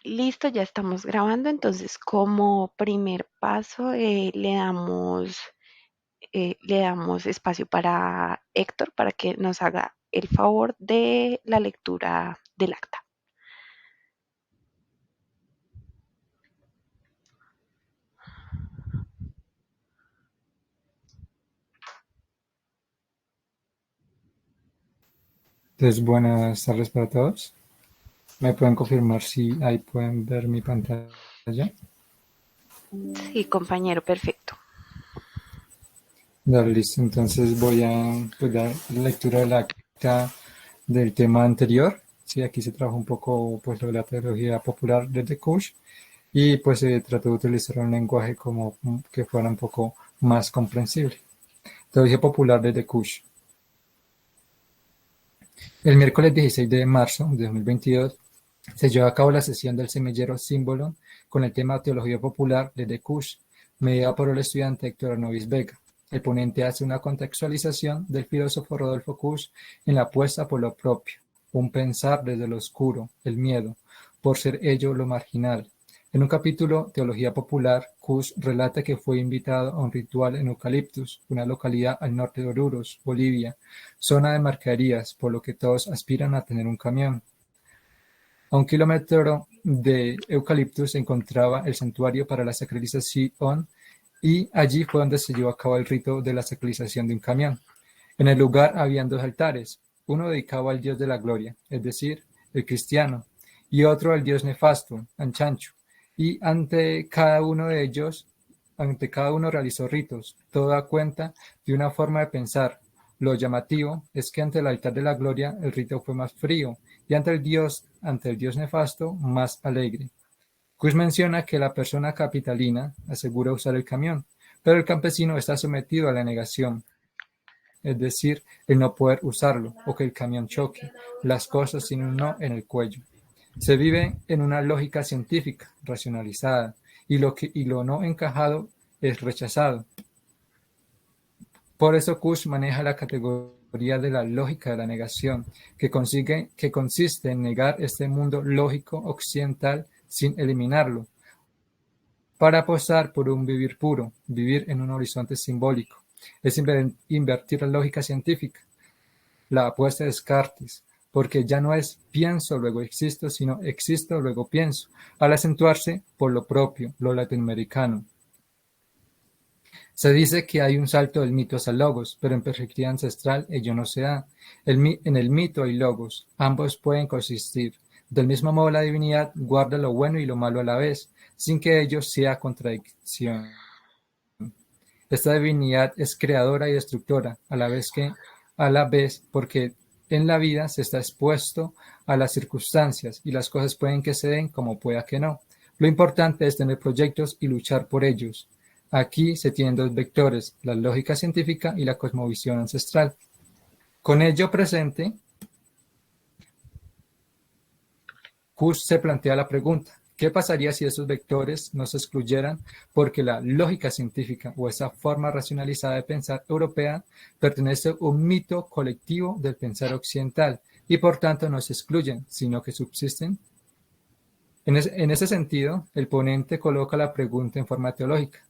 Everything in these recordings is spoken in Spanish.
Listo, ya estamos grabando. Entonces, como primer paso, le damos espacio para Héctor para que nos haga el favor de la lectura del acta. Entonces, buenas tardes para todos. ¿Me pueden confirmar si ahí pueden ver mi pantalla? Sí, compañero, perfecto. Dale, listo. Entonces voy a pues, dar lectura del acta del tema anterior. Sí, aquí se trabaja un poco pues, lo de la teología popular desde Kush y pues se trató de utilizar un lenguaje como que fuera un poco más comprensible. Teología popular desde Kush. El miércoles 16 de marzo de 2022 se llevó a cabo la sesión del semillero Símbolo con el tema Teología Popular desde Kush, mediada por el estudiante Héctor Novis Vega. El ponente hace una contextualización del filósofo Rodolfo Kush en la apuesta por lo propio, un pensar desde lo oscuro, el miedo, por ser ello lo marginal. En un capítulo, Teología Popular, Kush relata que fue invitado a un ritual en Eucaliptus, una localidad al norte de Oruro, Bolivia, zona de mercaderías, por lo que todos aspiran a tener un camión. A 1 kilómetro de Eucaliptus se encontraba el santuario para la sacralización y allí fue donde se llevó a cabo el rito de la sacralización de un camión. En el lugar habían dos altares, uno dedicado al dios de la gloria, es decir, el cristiano, y otro al dios nefasto, Anchancho, y ante cada uno realizó ritos, todo da cuenta de una forma de pensar. Lo llamativo es que ante el altar de la gloria el rito fue más frío y ante el dios nefasto, más alegre. Kush menciona que la persona capitalina asegura usar el camión, pero el campesino está sometido a la negación, es decir, el no poder usarlo o que el camión choque, las cosas sin un no en el cuello. Se vive en una lógica científica, racionalizada, y lo no encajado es rechazado. Por eso Kush maneja la categoría de la lógica de la negación, que consiste en negar este mundo lógico occidental sin eliminarlo, para apostar por un vivir puro, vivir en un horizonte simbólico. Es invertir la lógica científica, la apuesta de Descartes, porque ya no es pienso, luego existo, sino existo, luego pienso, al acentuarse por lo propio, lo latinoamericano. Se dice que hay un salto del mito hacia el logos, pero en perspectiva ancestral ello no se da. En el mito hay logos, ambos pueden coexistir. Del mismo modo la divinidad guarda lo bueno y lo malo a la vez, sin que ello sea contradicción. Esta divinidad es creadora y destructora, a la vez porque en la vida se está expuesto a las circunstancias y las cosas pueden que se den como pueda que no. Lo importante es tener proyectos y luchar por ellos. Aquí se tienen dos vectores, la lógica científica y la cosmovisión ancestral. Con ello presente, Kush se plantea la pregunta, ¿qué pasaría si esos vectores no se excluyeran porque la lógica científica o esa forma racionalizada de pensar europea pertenece a un mito colectivo del pensar occidental y por tanto no se excluyen, sino que subsisten? En ese sentido, el ponente coloca la pregunta en forma teológica.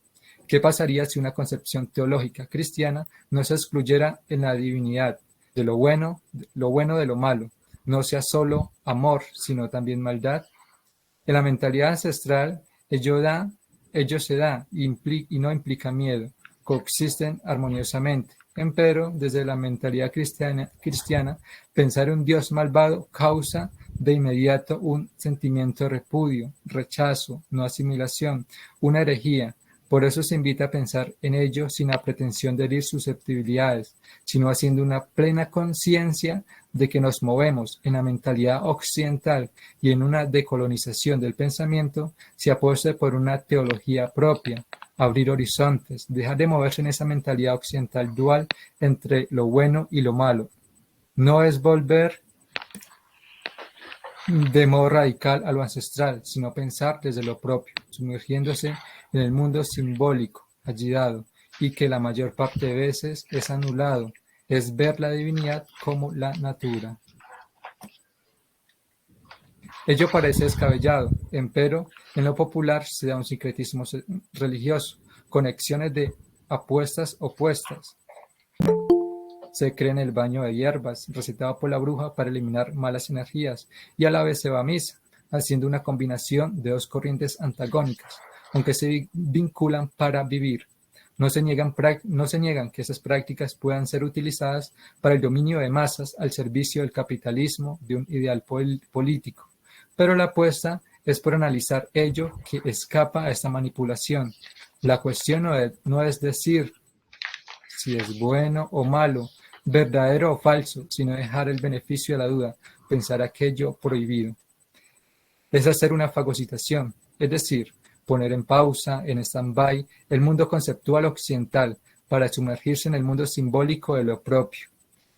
¿Qué pasaría si una concepción teológica cristiana no se excluyera en la divinidad de lo bueno de lo malo, no sea solo amor, sino también maldad? En la mentalidad ancestral, ello se da y no implica miedo, coexisten armoniosamente. Empero, desde la mentalidad cristiana, pensar en un Dios malvado causa de inmediato un sentimiento de repudio, rechazo, no asimilación, una herejía. Por eso se invita a pensar en ello sin la pretensión de herir susceptibilidades, sino haciendo una plena conciencia de que nos movemos en la mentalidad occidental y en una decolonización del pensamiento, se apueste por una teología propia, abrir horizontes, dejar de moverse en esa mentalidad occidental dual entre lo bueno y lo malo. No es volver de modo radical a lo ancestral, sino pensar desde lo propio, sumergiéndose en el mundo simbólico, allí dado, y que la mayor parte de veces es anulado, es ver la divinidad como la natura. Ello parece descabellado, empero en lo popular se da un sincretismo religioso, conexiones de apuestas opuestas. Se cree en el baño de hierbas, recetado por la bruja para eliminar malas energías, y a la vez se va a misa, haciendo una combinación de dos corrientes antagónicas, aunque se vinculan para vivir. No se niegan que esas prácticas puedan ser utilizadas para el dominio de masas al servicio del capitalismo de un ideal político, pero la apuesta es por analizar ello que escapa a esta manipulación. La cuestión no es decir si es bueno o malo, verdadero o falso, sino dejar el beneficio de la duda, pensar aquello prohibido. Es hacer una fagocitación, es decir, poner en pausa, en stand-by, el mundo conceptual occidental para sumergirse en el mundo simbólico de lo propio.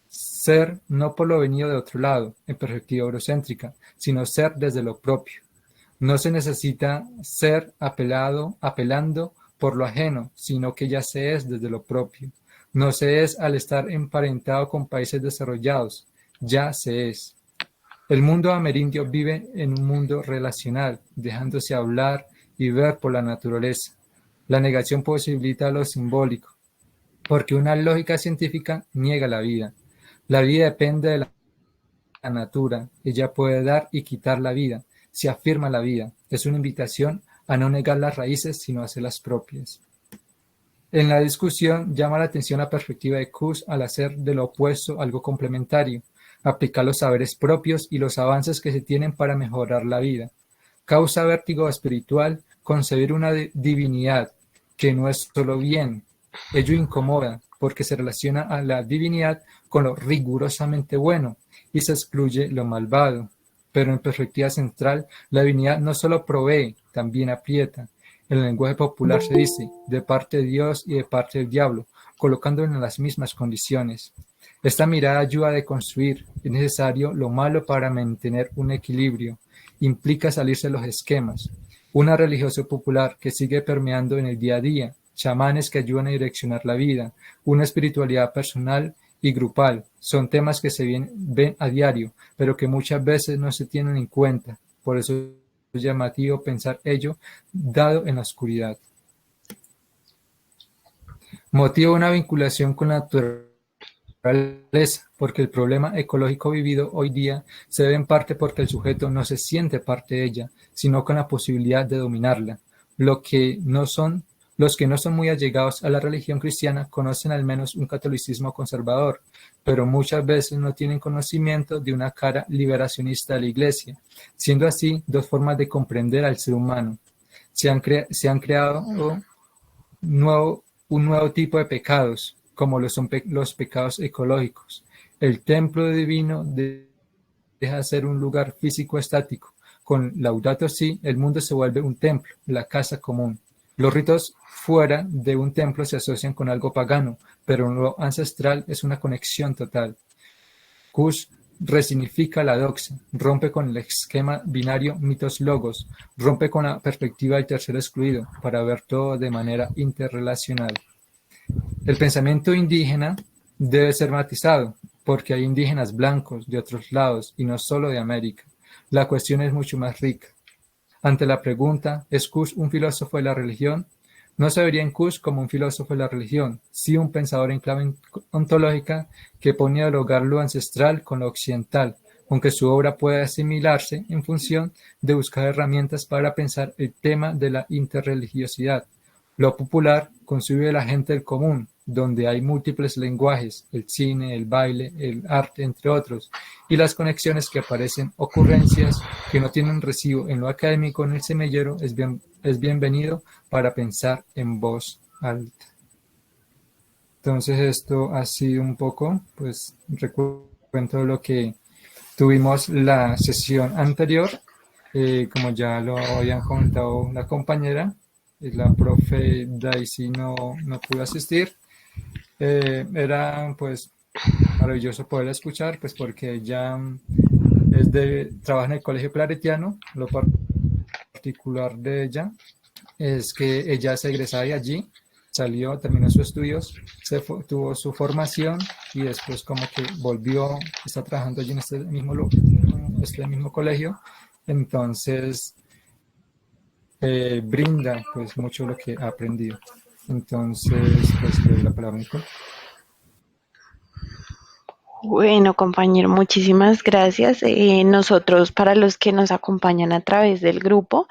Ser no por lo venido de otro lado, en perspectiva eurocéntrica, sino ser desde lo propio. No se necesita ser apelando por lo ajeno, sino que ya se es desde lo propio. No se es al estar emparentado con países desarrollados, ya se es. El mundo amerindio vive en un mundo relacional, dejándose hablar y ver por la naturaleza. La negación posibilita lo simbólico, porque una lógica científica niega la vida. La vida depende de la natura, ella puede dar y quitar la vida, se afirma la vida. Es una invitación a no negar las raíces, sino a hacerlas propias. En la discusión llama la atención la perspectiva de Kuhn al hacer de lo opuesto algo complementario, aplicar los saberes propios y los avances que se tienen para mejorar la vida. Causa vértigo espiritual concebir una divinidad que no es solo bien. Ello incomoda porque se relaciona a la divinidad con lo rigurosamente bueno y se excluye lo malvado. Pero en perspectiva central, la divinidad no solo provee, también aprieta. En el lenguaje popular se dice, de parte de Dios y de parte del diablo, colocándolo en las mismas condiciones. Esta mirada ayuda a deconstruir. Es necesario lo malo para mantener un equilibrio. Implica salirse de los esquemas. Una religiosidad popular que sigue permeando en el día a día, chamanes que ayudan a direccionar la vida, una espiritualidad personal y grupal. Son temas que se ven a diario, pero que muchas veces no se tienen en cuenta. Por eso es llamativo pensar ello dado en la oscuridad. Motiva una vinculación con la naturaleza, porque el problema ecológico vivido hoy día se debe en parte porque el sujeto no se siente parte de ella, sino con la posibilidad de dominarla. Los que no son muy allegados a la religión cristiana conocen al menos un catolicismo conservador, pero muchas veces no tienen conocimiento de una cara liberacionista de la Iglesia, siendo así dos formas de comprender al ser humano. Se han creado un nuevo tipo de pecados, como lo son los pecados ecológicos. El templo divino deja de ser un lugar físico estático. Con Laudato Si, el mundo se vuelve un templo, la casa común. Los ritos fuera de un templo se asocian con algo pagano, pero lo ancestral es una conexión total. Kush resignifica la doxa, rompe con el esquema binario mitos-logos, rompe con la perspectiva del tercero excluido, para ver todo de manera interrelacional. El pensamiento indígena debe ser matizado, porque hay indígenas blancos de otros lados y no solo de América. La cuestión es mucho más rica. Ante la pregunta, ¿es Kush un filósofo de la religión? No se vería en Kush como un filósofo de la religión, sí un pensador en clave ontológica que pone a dialogar lo ancestral con lo occidental, aunque su obra puede asimilarse en función de buscar herramientas para pensar el tema de la interreligiosidad. Lo popular concibe la gente del común, donde hay múltiples lenguajes, el cine, el baile, el arte, entre otros, y las conexiones que aparecen, ocurrencias que no tienen recibo en lo académico en el semillero, es bienvenido para pensar en voz alta. Entonces esto ha sido un poco, pues, recuento lo que tuvimos la sesión anterior, como ya lo habían comentado la compañera, la profe Daisy no pudo asistir. Era pues maravilloso poderla escuchar, pues porque ella trabaja en el Colegio Claretiano. Lo particular de ella es que ella es egresada de allí, terminó sus estudios, tuvo su formación y después como que volvió, está trabajando allí en este mismo colegio Entonces, brinda pues mucho lo que ha aprendido. Entonces, pues le doy la palabra a Nicole. Bueno, compañero, muchísimas gracias. Nosotros, para los que nos acompañan a través del grupo,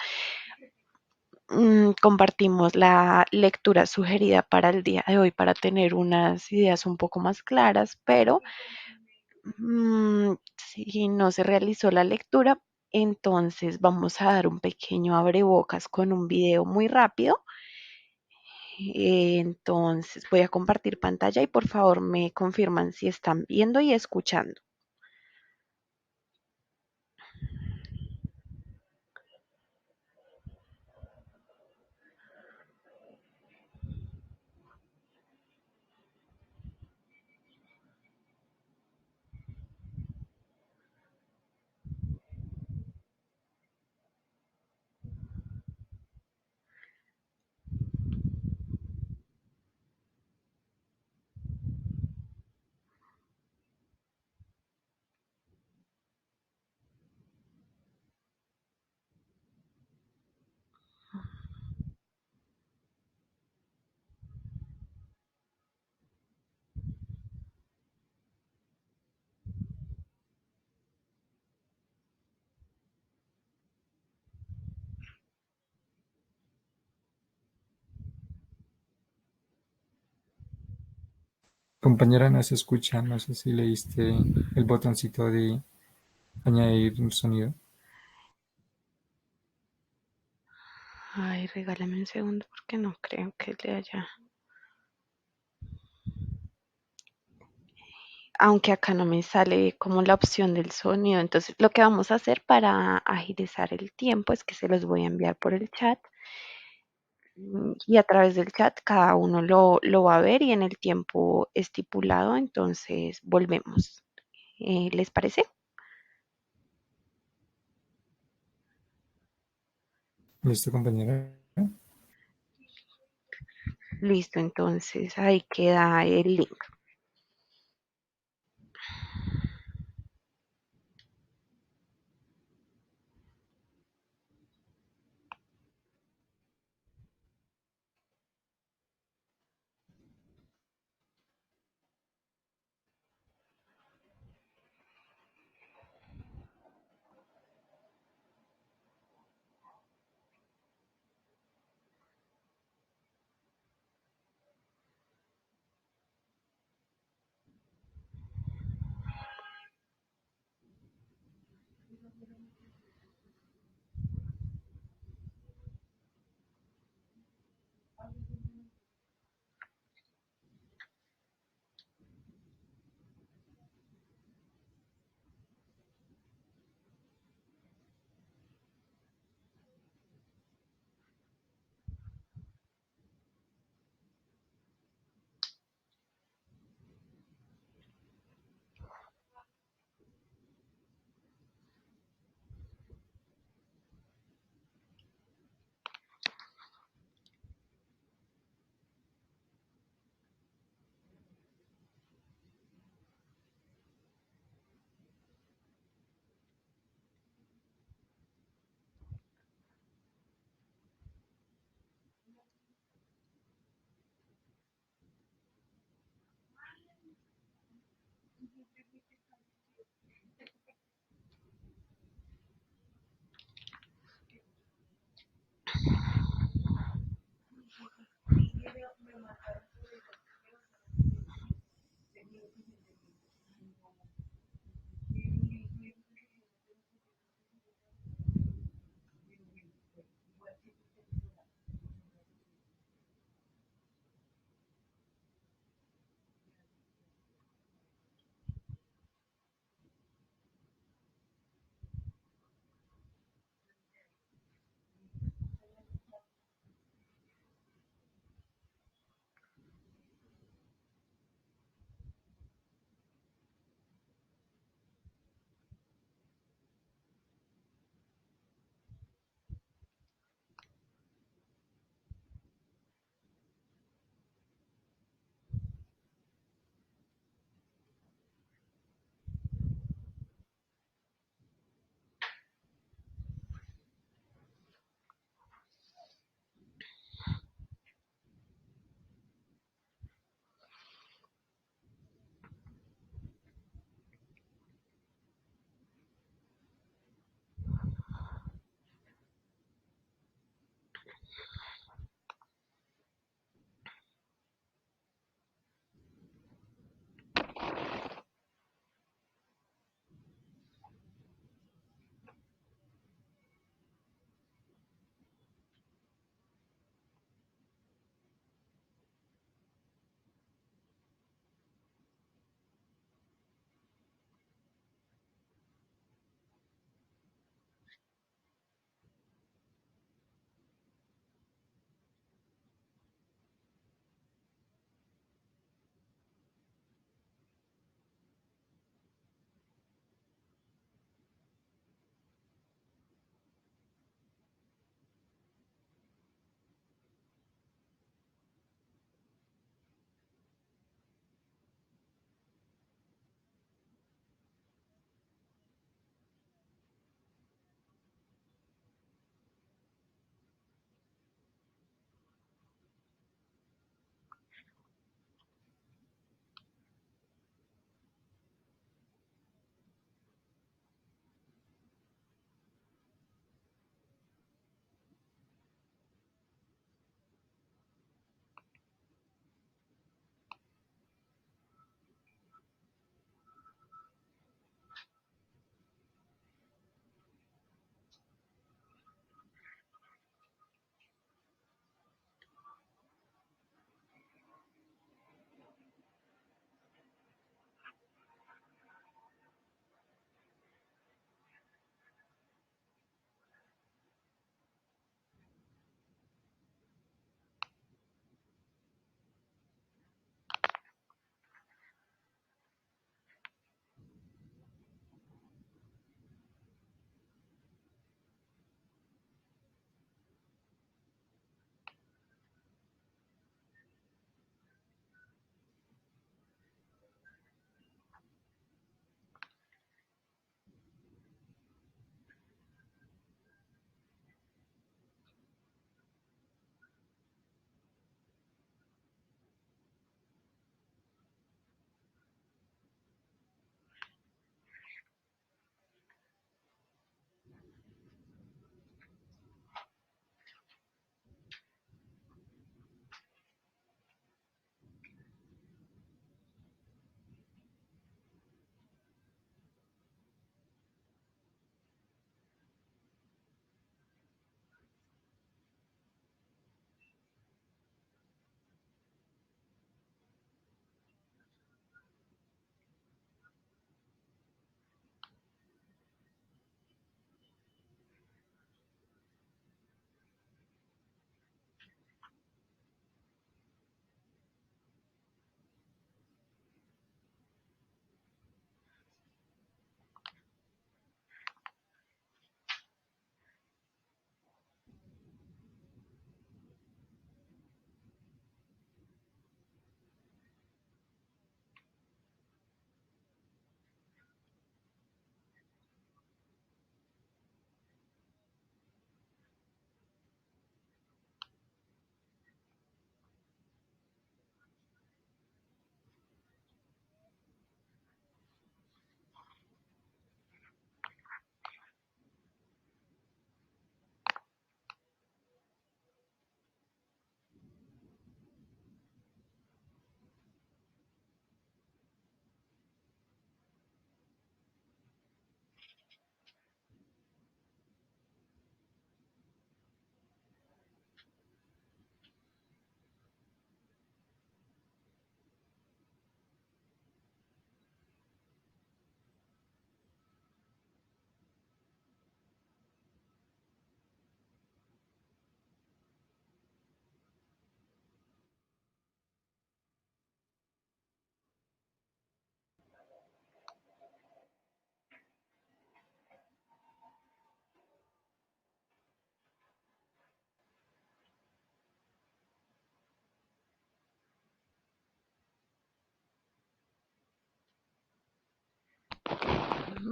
compartimos la lectura sugerida para el día de hoy para tener unas ideas un poco más claras, pero si no se realizó la lectura, entonces vamos a dar un pequeño abrebocas con un video muy rápido. Entonces voy a compartir pantalla y por favor me confirman si están viendo y escuchando. Compañera, no se escucha, no sé si le diste el botoncito de añadir un sonido. Ay, regálame un segundo porque no creo que le haya. Aunque acá no me sale como la opción del sonido. Entonces, lo que vamos a hacer para agilizar el tiempo es que se los voy a enviar por el chat y a través del chat cada uno lo va a ver y en el tiempo estipulado, entonces volvemos. ¿Les parece? ¿Listo, compañera? Listo, entonces ahí queda el link.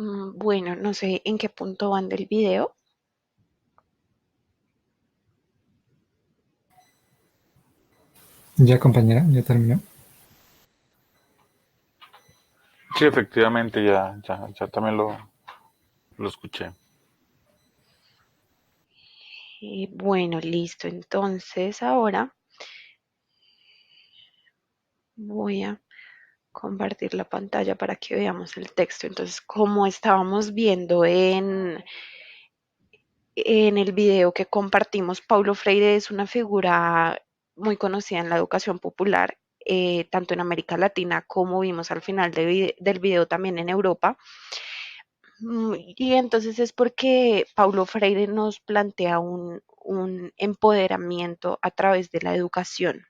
Bueno, no sé en qué punto van del video. Ya compañera, ya terminó. Sí, efectivamente, ya también lo escuché. Bueno, listo. Entonces ahora voy a compartir la pantalla para que veamos el texto. Entonces, como estábamos viendo en el video que compartimos, Paulo Freire es una figura muy conocida en la educación popular, tanto en América Latina como vimos al final del video también en Europa. Y entonces es porque Paulo Freire nos plantea un empoderamiento a través de la educación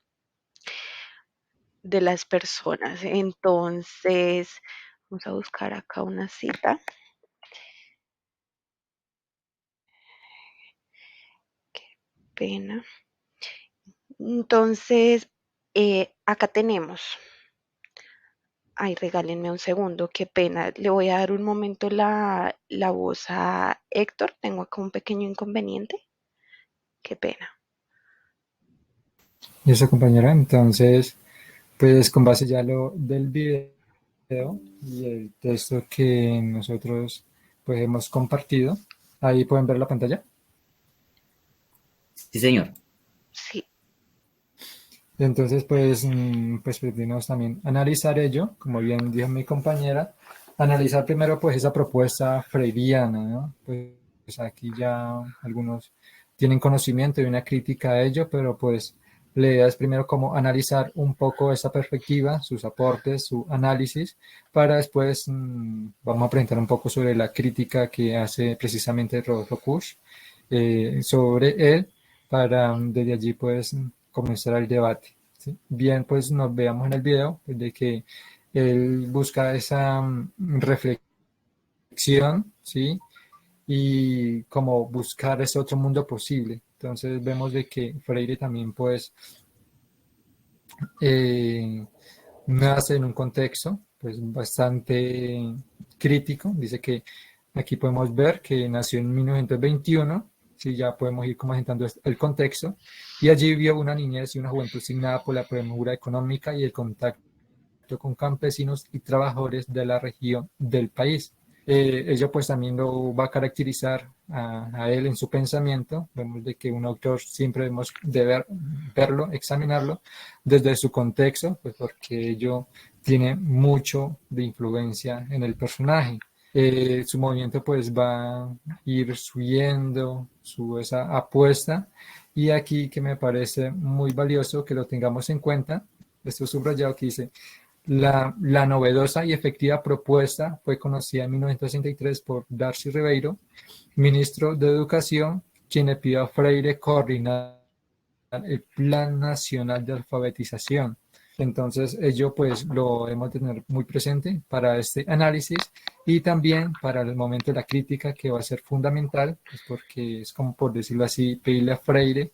de las personas. Entonces, vamos a buscar acá una cita. Qué pena. Entonces, acá tenemos. Ay, regálenme un segundo, qué pena. Le voy a dar un momento la voz a Héctor. Tengo acá un pequeño inconveniente. Qué pena. Y eso compañera, entonces, pues con base ya lo del video y el texto que nosotros pues hemos compartido, ahí pueden ver la pantalla. Sí, señor. Sí, Entonces, pues pretendemos también analizar ello, como bien dijo mi compañera, analizar primero pues esa propuesta freiriana, ¿no? Pues aquí ya algunos tienen conocimiento y una crítica a ello, pero pues la idea es primero como analizar un poco esa perspectiva, sus aportes, su análisis, para después vamos a presentar un poco sobre la crítica que hace precisamente Rodolfo Kusch sobre él, para desde allí pues comenzar el debate. ¿Sí? Bien, pues nos veamos en el video pues, de que él busca esa reflexión, ¿sí? Y como buscar ese otro mundo posible. Entonces vemos de que Freire también pues eh, nace en un contexto pues bastante crítico. Dice que aquí podemos ver que nació en 1921, si ya podemos ir como agentando el contexto, y allí vio una niñez y una juventud signada por la premura económica y el contacto con campesinos y trabajadores de la región del país. Ello pues también lo va a caracterizar a él en su pensamiento. Vemos de que un autor siempre debemos de verlo, examinarlo desde su contexto, pues porque ello tiene mucho de influencia en el personaje. Su movimiento pues va a ir subiendo esa apuesta, y aquí que me parece muy valioso que lo tengamos en cuenta, esto subrayado que dice: la novedosa y efectiva propuesta fue conocida en 1963 por Darcy Ribeiro, ministro de Educación, quien le pidió a Freire coordinar el Plan Nacional de Alfabetización. Entonces, ello pues lo debemos tener muy presente para este análisis y también para el momento de la crítica, que va a ser fundamental, pues porque es como, por decirlo así, pedirle a Freire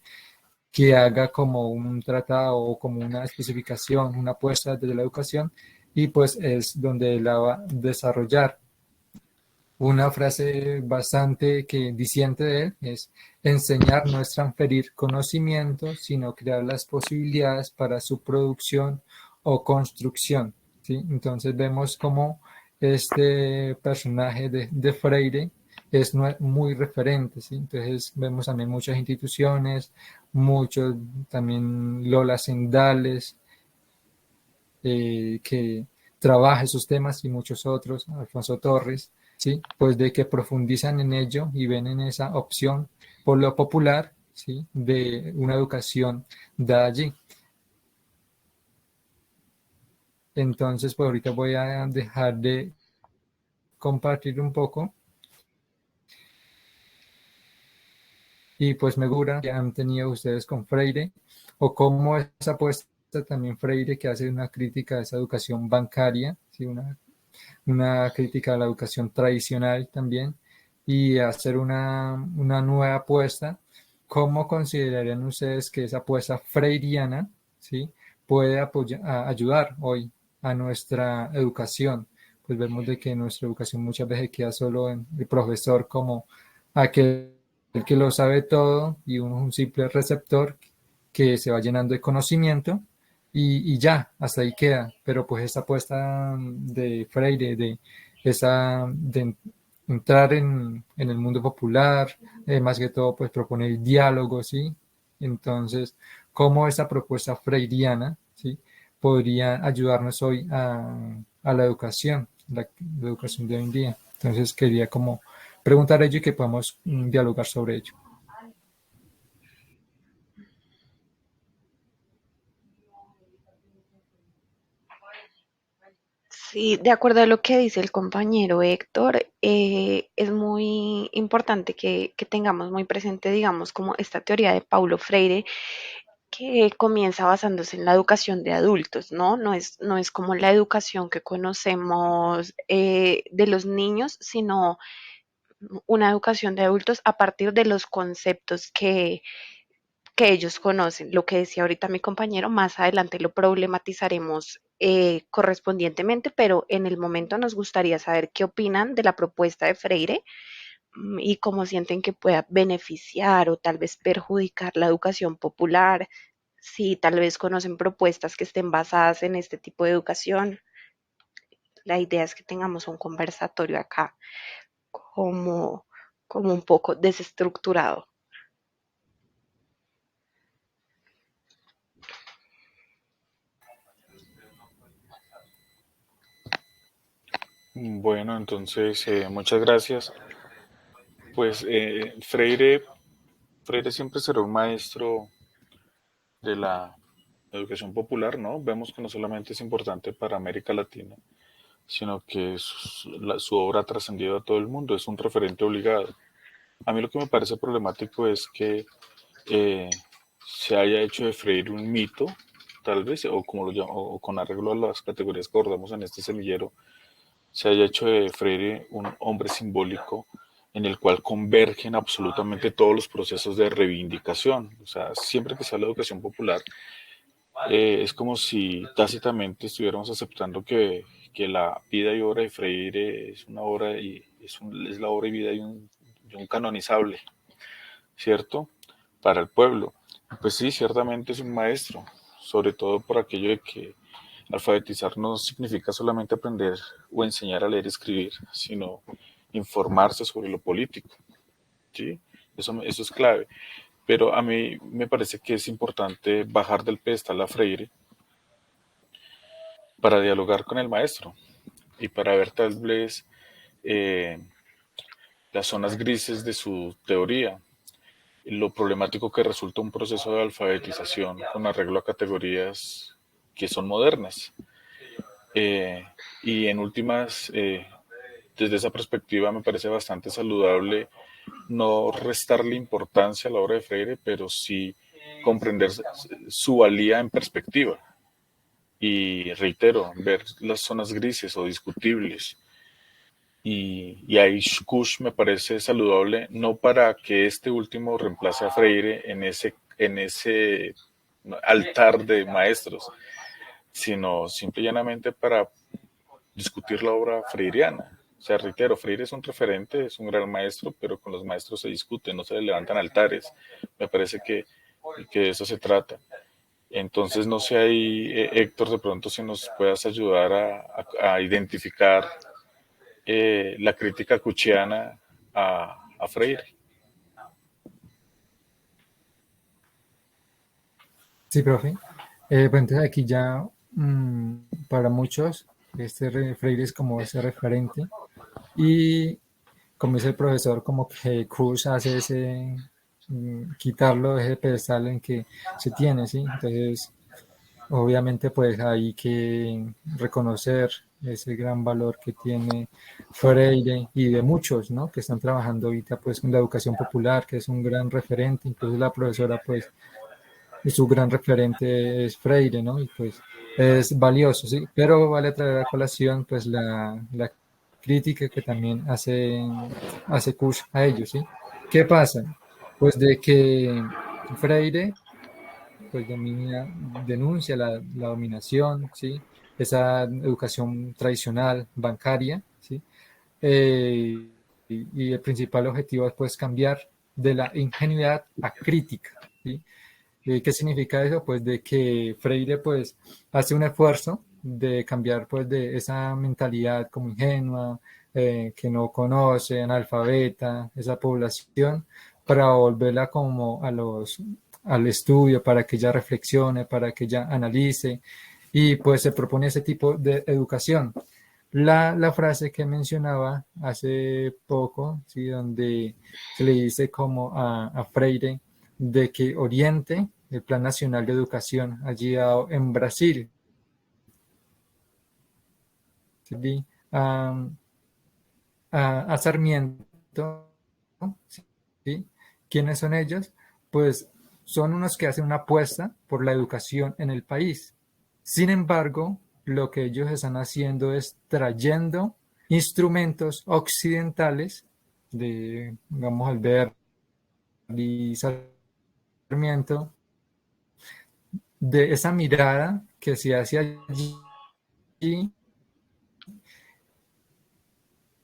que haga como un tratado o como una especificación, una apuesta desde la educación, y pues es donde la va a desarrollar. Una frase bastante que diciente de él es: enseñar no es transferir conocimiento, sino crear las posibilidades para su producción o construcción. ¿Sí? Entonces vemos como este personaje de Freire es muy referente. ¿Sí? Entonces vemos también muchas instituciones, muchos también Lola Sendales, que trabaja esos temas, y muchos otros, Alfonso Torres, ¿sí? Pues de que profundizan en ello y ven en esa opción por lo popular, ¿sí? De una educación dada allí. Entonces, pues ahorita voy a dejar de compartir un poco, y pues me gusta que han tenido ustedes con Freire, o cómo esa apuesta también Freire, que hace una crítica a esa educación bancaria, ¿sí? Una crítica a la educación tradicional también, y hacer una nueva apuesta. ¿Cómo considerarían ustedes que esa apuesta freiriana, ¿sí? puede ayudar hoy a nuestra educación? pues vemos de que nuestra educación muchas veces queda solo en el profesor como aquel que lo sabe todo y uno es un simple receptor que se va llenando de conocimiento y ya, hasta ahí queda. Pero pues esa apuesta de Freire, de entrar en el mundo popular, más que todo pues proponer diálogo, ¿sí? Entonces, ¿cómo esa propuesta freiriana, ¿sí? podría ayudarnos hoy a la educación, la educación de hoy en día? Entonces, quería como preguntar ello y que podamos dialogar sobre ello. Sí, de acuerdo a lo que dice el compañero Héctor, es muy importante que tengamos muy presente, digamos, como esta teoría de Paulo Freire, que comienza basándose en la educación de adultos, ¿no? No es como la educación que conocemos de los niños, sino una educación de adultos a partir de los conceptos que ellos conocen. Lo que decía ahorita mi compañero, más adelante lo problematizaremos correspondientemente, pero en el momento nos gustaría saber qué opinan de la propuesta de Freire y cómo sienten que pueda beneficiar o tal vez perjudicar la educación popular, si tal vez conocen propuestas que estén basadas en este tipo de educación. La idea es que tengamos un conversatorio acá como, como un poco desestructurado. Bueno, entonces, muchas gracias. Pues Freire siempre será un maestro de la educación popular, ¿no? Vemos que no solamente es importante para América Latina, sino que su obra ha trascendido a todo el mundo, es un referente obligado. A mí lo que me parece problemático es que eh, se haya hecho de Freire un mito, tal vez, o como lo llamo, o con arreglo a las categorías que abordamos en este semillero, se haya hecho de Freire un hombre simbólico en el cual convergen absolutamente todos los procesos de reivindicación. O sea, siempre que se habla de educación popular, es como si tácitamente estuviéramos aceptando que la vida y obra de Freire es una obra y es la obra y vida de un canonizable, ¿cierto? Para el pueblo. Pues sí, ciertamente es un maestro, sobre todo por aquello de que alfabetizar no significa solamente aprender o enseñar a leer y escribir, sino informarse sobre lo político, ¿sí? Eso es clave. Pero a mí me parece que es importante bajar del pedestal a Freire para dialogar con el maestro y para ver tal vez eh, las zonas grises de su teoría, lo problemático que resulta un proceso de alfabetización con arreglo a categorías que son modernas. Eh, y en últimas, desde esa perspectiva me parece bastante saludable no restarle importancia a la obra de Freire, pero sí comprender su valía en perspectiva. Y reitero, ver las zonas grises o discutibles. Y ahí Kush me parece saludable, no para que este último reemplace a Freire en ese altar de maestros, sino simple y llanamente para discutir la obra freiriana. O sea, reitero, Freire es un referente, es un gran maestro, pero con los maestros se discute, no se le levantan altares. Me parece que de eso se trata. Entonces, no sé ahí, Héctor, de pronto si nos puedas ayudar a identificar la crítica cuchiana a Freire. Sí, profe. Pues entonces aquí ya para muchos Freire es como ese referente y como dice el profesor, como que Cruz hace ese, quitarlo de ese pedestal en que se tiene, ¿sí? Entonces, obviamente, pues hay que reconocer ese gran valor que tiene Freire y de muchos, ¿no? Que están trabajando ahorita, pues, con la educación popular, que es un gran referente, incluso la profesora, pues, su gran referente es Freire, ¿no? Y pues es valioso, ¿sí? Pero vale traer a colación, pues, la crítica que también hace Kush a ellos, ¿sí? ¿Qué pasa? Pues de que Freire, pues, denuncia la dominación, ¿sí? esa educación tradicional, bancaria, ¿sí? Eh, y el principal objetivo es pues cambiar de la ingenuidad a crítica, ¿sí? ¿Qué significa eso? Pues de que Freire pues hace un esfuerzo de cambiar pues de esa mentalidad como ingenua, que no conoce, analfabeta, esa población, para volverla como al estudio, para que ella reflexione, para que ella analice, y pues se propone ese tipo de educación. La frase que mencionaba hace poco, ¿sí? Donde se le dice como a Freire de que oriente el Plan Nacional de Educación allí en Brasil, ¿sí? A Sarmiento, ¿sí? ¿Quiénes son ellos? Pues son unos que hacen una apuesta por la educación en el país. Sin embargo, lo que ellos están haciendo es trayendo instrumentos occidentales de, digamos, Alberti y Sarmiento, de esa mirada que se hace allí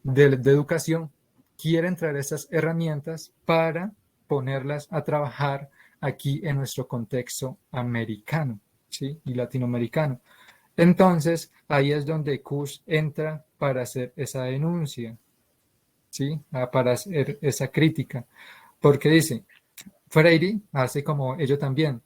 de educación, quieren traer esas herramientas para ponerlas a trabajar aquí en nuestro contexto americano, ¿sí? Y latinoamericano. Entonces, ahí es donde Kush entra para hacer esa denuncia, ¿sí? Para hacer esa crítica, porque dice, Freire hace como ello también,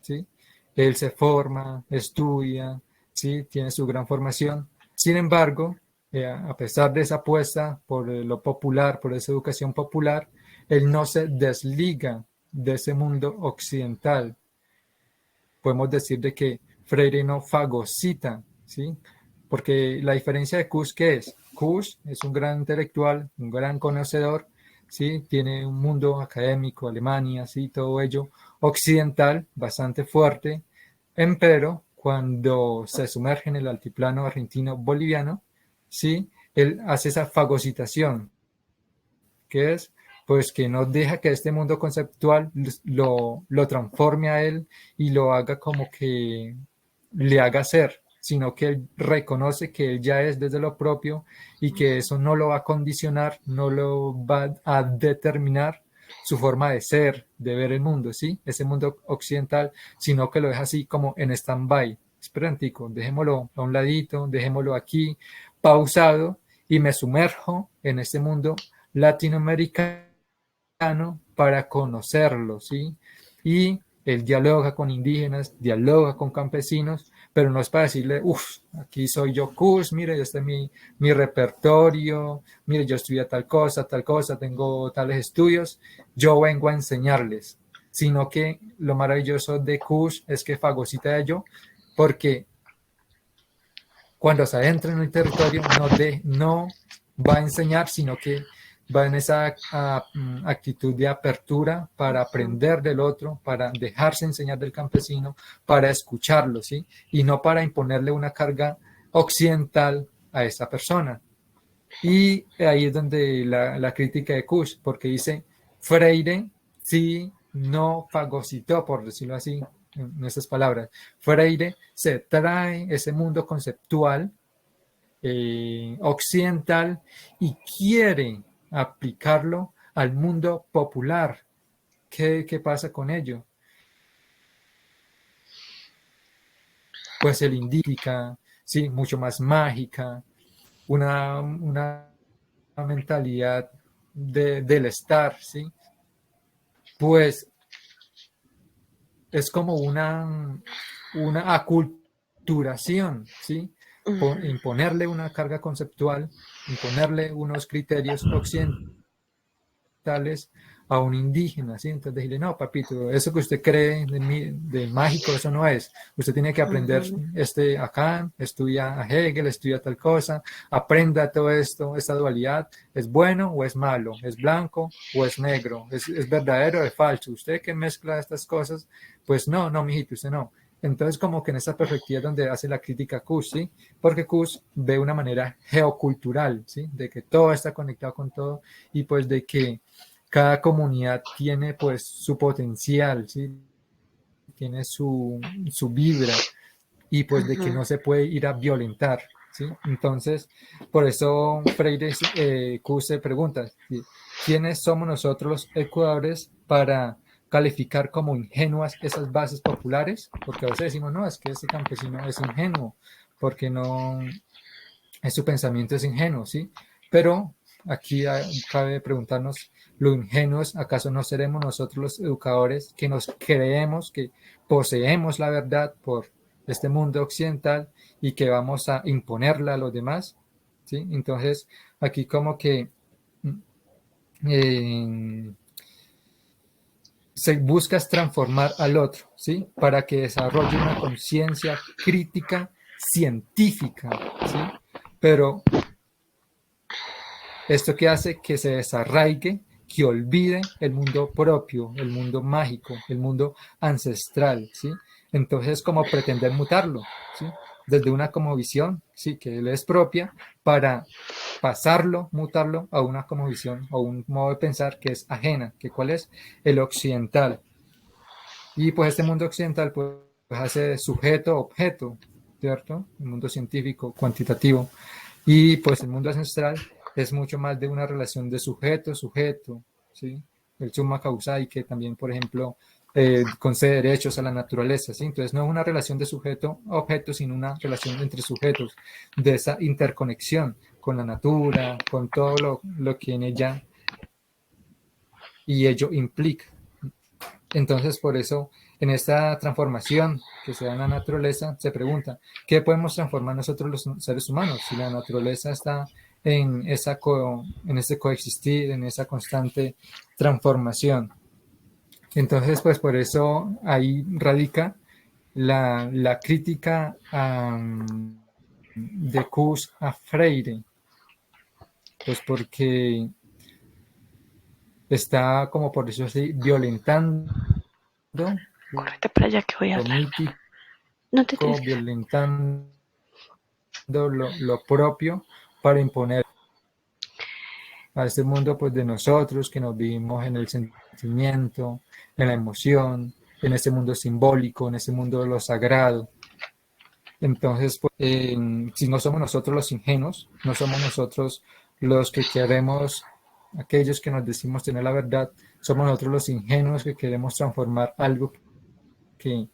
¿sí? Él se forma, estudia, ¿sí? Tiene su gran formación. Sin embargo, a pesar de esa apuesta por lo popular, por esa educación popular, él no se desliga de ese mundo occidental. Podemos decir de que Freire no fagocita, ¿sí? Porque la diferencia de Kusch, ¿qué es? Kusch es un gran intelectual, un gran conocedor, ¿sí? Tiene un mundo académico, Alemania, ¿sí? Todo ello occidental, bastante fuerte, empero cuando se sumerge en el altiplano argentino-boliviano, ¿sí? Él hace esa fagocitación, que es pues que no deja que este mundo conceptual lo transforme a él y lo haga como que le haga ser, sino que él reconoce que él ya es desde lo propio y que eso no lo va a condicionar, no lo va a determinar su forma de ser, de ver el mundo, ¿sí? Ese mundo occidental, sino que lo deja así como en stand-by. Esperantico, dejémoslo a un ladito, dejémoslo aquí, pausado, y me sumerjo en este mundo latinoamericano para conocerlo, ¿sí? Y él dialoga con indígenas, dialoga con campesinos, pero no es para decirle, uff, aquí soy yo, Kush, mire, este es mi repertorio, mire, yo estudié tal cosa, tengo tales estudios, yo vengo a enseñarles, sino que lo maravilloso de Kush es que fagocita ello, porque cuando se adentra en el territorio no va a enseñar, sino que va en esa actitud de apertura para aprender del otro, para dejarse enseñar del campesino, para escucharlo, ¿sí? Y no para imponerle una carga occidental a esa persona. Y ahí es donde la crítica de Kush, porque dice, Freire sí no fagocitó, por decirlo así, en esas palabras. Freire se trae ese mundo conceptual occidental y quiere aplicarlo al mundo popular. ¿Qué pasa con ello? Pues el indica, sí, mucho más mágica, una mentalidad del estar, ¿sí? Pues es como una aculturación, ¿sí? Imponerle una carga conceptual, imponerle unos criterios occidentales a un indígena, ¿sí? Entonces decirle, no, papito, eso que usted cree de mágico, eso no es. Usted tiene que aprender acá, estudia a Hegel, estudia tal cosa, aprenda todo esto, esta dualidad, ¿es bueno o es malo? ¿Es blanco o es negro? ¿Es verdadero o es falso? Usted que mezcla estas cosas, pues no, mijito, usted no. Entonces, como que en esa perspectiva es donde hace la crítica Kush, ¿sí? Porque Kush ve una manera geocultural, ¿sí? De que todo está conectado con todo y pues de que cada comunidad tiene pues su potencial, ¿sí? Tiene su vibra, y pues de que Ujú. no se puede ir a violentar, ¿sí? Entonces, por eso Freire Q se pregunta, ¿sí? ¿Quiénes somos nosotros los ecuadores para calificar como ingenuas esas bases populares? Porque a veces decimos, no, es que ese campesino es ingenuo, porque no, su pensamiento es ingenuo, ¿sí? Pero aquí cabe preguntarnos, ¿lo ingenuos acaso no seremos nosotros los educadores que nos creemos que poseemos la verdad por este mundo occidental y que vamos a imponerla a los demás? ¿Sí? Entonces, aquí como que eh, se busca transformar al otro, ¿sí? Para que desarrolle una conciencia crítica científica, ¿sí? Pero esto que hace que se desarraigue, que olvide el mundo propio, el mundo mágico, el mundo ancestral, ¿sí? Entonces, como pretender mutarlo, ¿sí? Desde una como visión, sí, que él es propia, para pasarlo, mutarlo a una como visión o un modo de pensar que es ajena, que cuál es el occidental. Y pues este mundo occidental pues hace sujeto-objeto, ¿cierto? El mundo científico, cuantitativo. Y pues el mundo ancestral es mucho más de una relación de sujeto-sujeto, ¿sí? El summa causae, que también, por ejemplo, concede derechos a la naturaleza, ¿sí? Entonces no es una relación de sujeto-objeto, sino una relación entre sujetos, de esa interconexión con la natura, con todo lo que en ella y ello implica. Entonces, por eso, en esta transformación que se da en la naturaleza, se pregunta, ¿qué podemos transformar nosotros los seres humanos si la naturaleza está en ese coexistir, en esa constante transformación? Entonces, pues por eso ahí radica la crítica de Kuss a Freire, pues porque está, como por eso así, violentando Córrete para allá que voy a lo hablar. mítico, No te tienes que... violentando lo propio para imponer a este mundo pues de nosotros que nos vivimos en el sentimiento, en la emoción, en ese mundo simbólico, en ese mundo de lo sagrado. Entonces, pues, si no somos nosotros los ingenuos, no somos nosotros los que queremos, aquellos que nos decimos tener la verdad, somos nosotros los ingenuos que queremos transformar algo que,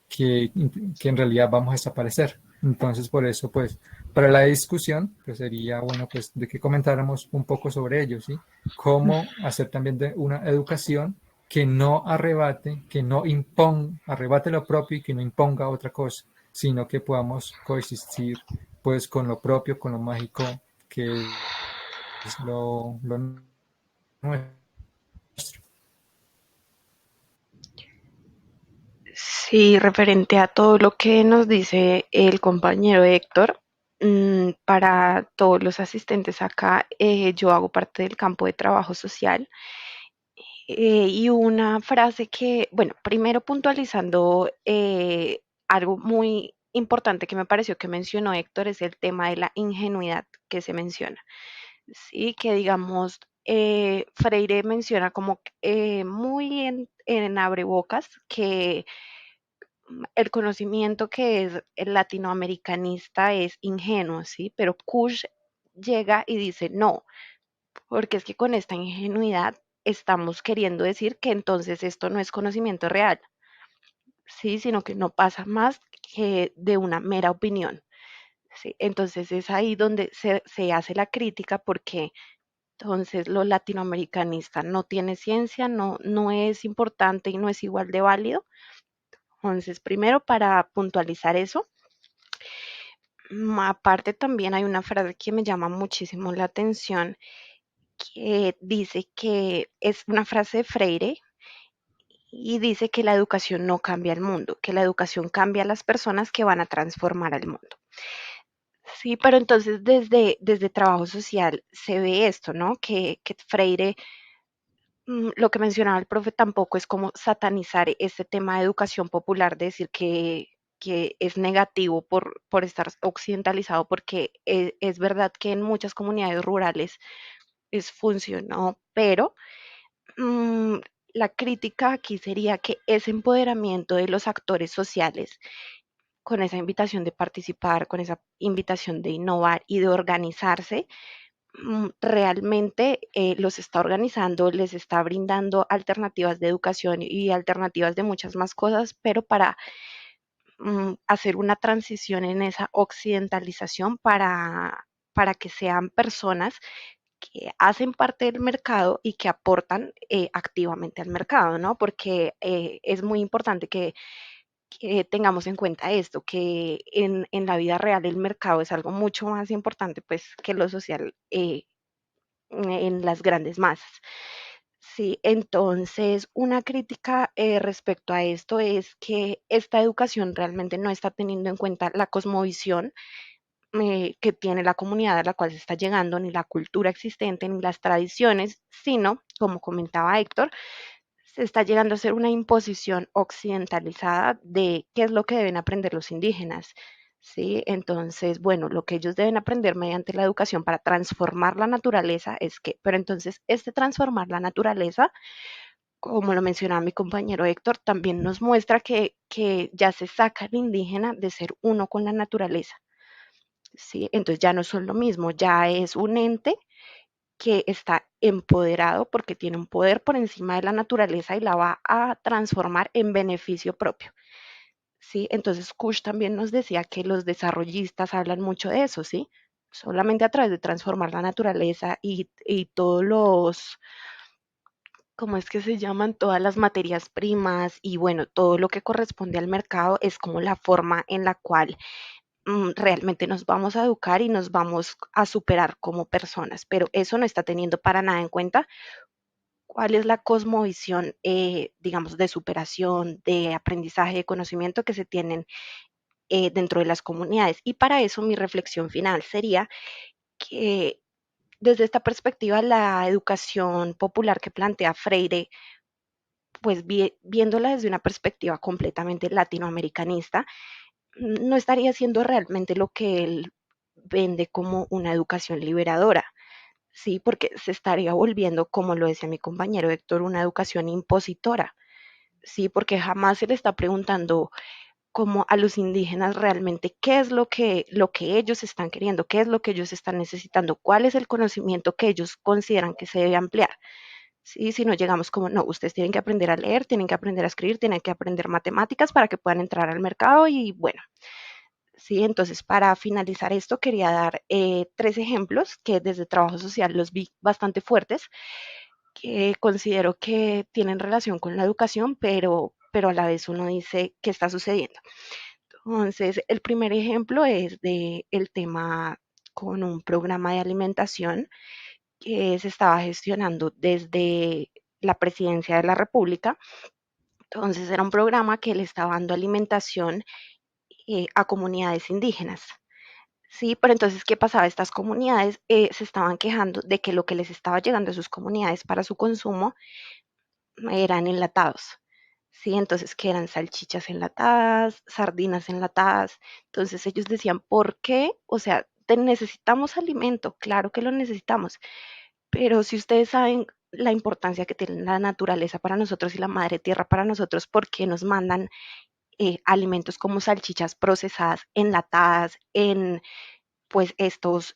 que, que en realidad vamos a desaparecer. Entonces, por eso, pues, para la discusión, pues sería bueno, pues, de que comentáramos un poco sobre ello, ¿sí? Cómo hacer también de una educación que no arrebate, que no imponga, arrebate lo propio y que no imponga otra cosa, sino que podamos coexistir, pues, con lo propio, con lo mágico, que es lo nuestro. Sí, referente a todo lo que nos dice el compañero Héctor, para todos los asistentes acá, yo hago parte del campo de trabajo social y una frase que, bueno, primero puntualizando algo muy importante que me pareció que mencionó Héctor es el tema de la ingenuidad que se menciona. Sí, que digamos, Freire menciona como muy en abrebocas que el conocimiento que es el latinoamericanista es ingenuo, ¿sí? Pero Kush llega y dice, no, porque es que con esta ingenuidad estamos queriendo decir que entonces esto no es conocimiento real, ¿sí? Sino que no pasa más que de una mera opinión, ¿sí? Entonces es ahí donde se hace la crítica porque entonces lo latinoamericanista no tiene ciencia, no es importante y no es igual de válido. Entonces, primero para puntualizar eso, aparte también hay una frase que me llama muchísimo la atención, que dice que es una frase de Freire y dice que la educación no cambia el mundo, que la educación cambia a las personas que van a transformar al mundo. Sí, pero entonces desde trabajo social se ve esto, ¿no? Que Freire, lo que mencionaba el profe, tampoco es como satanizar este tema de educación popular, de decir que es negativo por estar occidentalizado, porque es verdad que en muchas comunidades rurales es funcionó, pero mm, la crítica aquí sería que ese empoderamiento de los actores sociales, con esa invitación de participar, con esa invitación de innovar y de organizarse, realmente los está organizando, les está brindando alternativas de educación y alternativas de muchas más cosas, pero para hacer una transición en esa occidentalización para que sean personas que hacen parte del mercado y que aportan activamente al mercado, ¿no? Porque es muy importante que tengamos en cuenta esto, que en la vida real el mercado es algo mucho más importante pues que lo social en las grandes masas. Sí, entonces una crítica respecto a esto es que esta educación realmente no está teniendo en cuenta la cosmovisión que tiene la comunidad a la cual se está llegando, ni la cultura existente, ni las tradiciones, sino, como comentaba Héctor, se está llegando a ser una imposición occidentalizada de qué es lo que deben aprender los indígenas. ¿Sí? Entonces, bueno, lo que ellos deben aprender mediante la educación para transformar la naturaleza es que, pero entonces, este transformar la naturaleza, como lo mencionaba mi compañero Héctor, también nos muestra que ya se saca el indígena de ser uno con la naturaleza. ¿Sí? Entonces ya no son lo mismo, ya es un ente que está empoderado porque tiene un poder por encima de la naturaleza y la va a transformar en beneficio propio. ¿Sí? Entonces Kush también nos decía que los desarrollistas hablan mucho de eso, ¿sí? Solamente a través de transformar la naturaleza y todos los, ¿cómo es que se llaman? Todas las materias primas y bueno, todo lo que corresponde al mercado es como la forma en la cual realmente nos vamos a educar y nos vamos a superar como personas, pero eso no está teniendo para nada en cuenta cuál es la cosmovisión, digamos, de superación, de aprendizaje, de conocimiento que se tienen dentro de las comunidades. Y para eso mi reflexión final sería que desde esta perspectiva la educación popular que plantea Freire, pues viéndola desde una perspectiva completamente latinoamericanista, no estaría haciendo realmente lo que él vende como una educación liberadora, ¿sí? Porque se estaría volviendo, como lo decía mi compañero Héctor, una educación impositora, ¿sí? Porque jamás se le está preguntando como a los indígenas realmente qué es lo que ellos están queriendo, qué es lo que ellos están necesitando, cuál es el conocimiento que ellos consideran que se debe ampliar. Sí, si no llegamos como, no, ustedes tienen que aprender a leer, tienen que aprender a escribir, tienen que aprender matemáticas para que puedan entrar al mercado y bueno, sí, entonces para finalizar esto quería dar tres ejemplos que desde trabajo social los vi bastante fuertes, que considero que tienen relación con la educación, pero a la vez uno dice qué está sucediendo. Entonces, el primer ejemplo es de el tema con un programa de alimentación que se estaba gestionando desde la presidencia de la República. Entonces, era un programa que le estaba dando alimentación a comunidades indígenas. Sí, pero entonces, ¿qué pasaba? Estas comunidades se estaban quejando de que lo que les estaba llegando a sus comunidades para su consumo eran enlatados. Sí, entonces que eran salchichas enlatadas, sardinas enlatadas. Entonces ellos decían, ¿por qué? O sea, necesitamos alimento, claro que lo necesitamos, pero si ustedes saben la importancia que tiene la naturaleza para nosotros y la madre tierra para nosotros, ¿por qué nos mandan alimentos como salchichas procesadas, enlatadas, en pues estos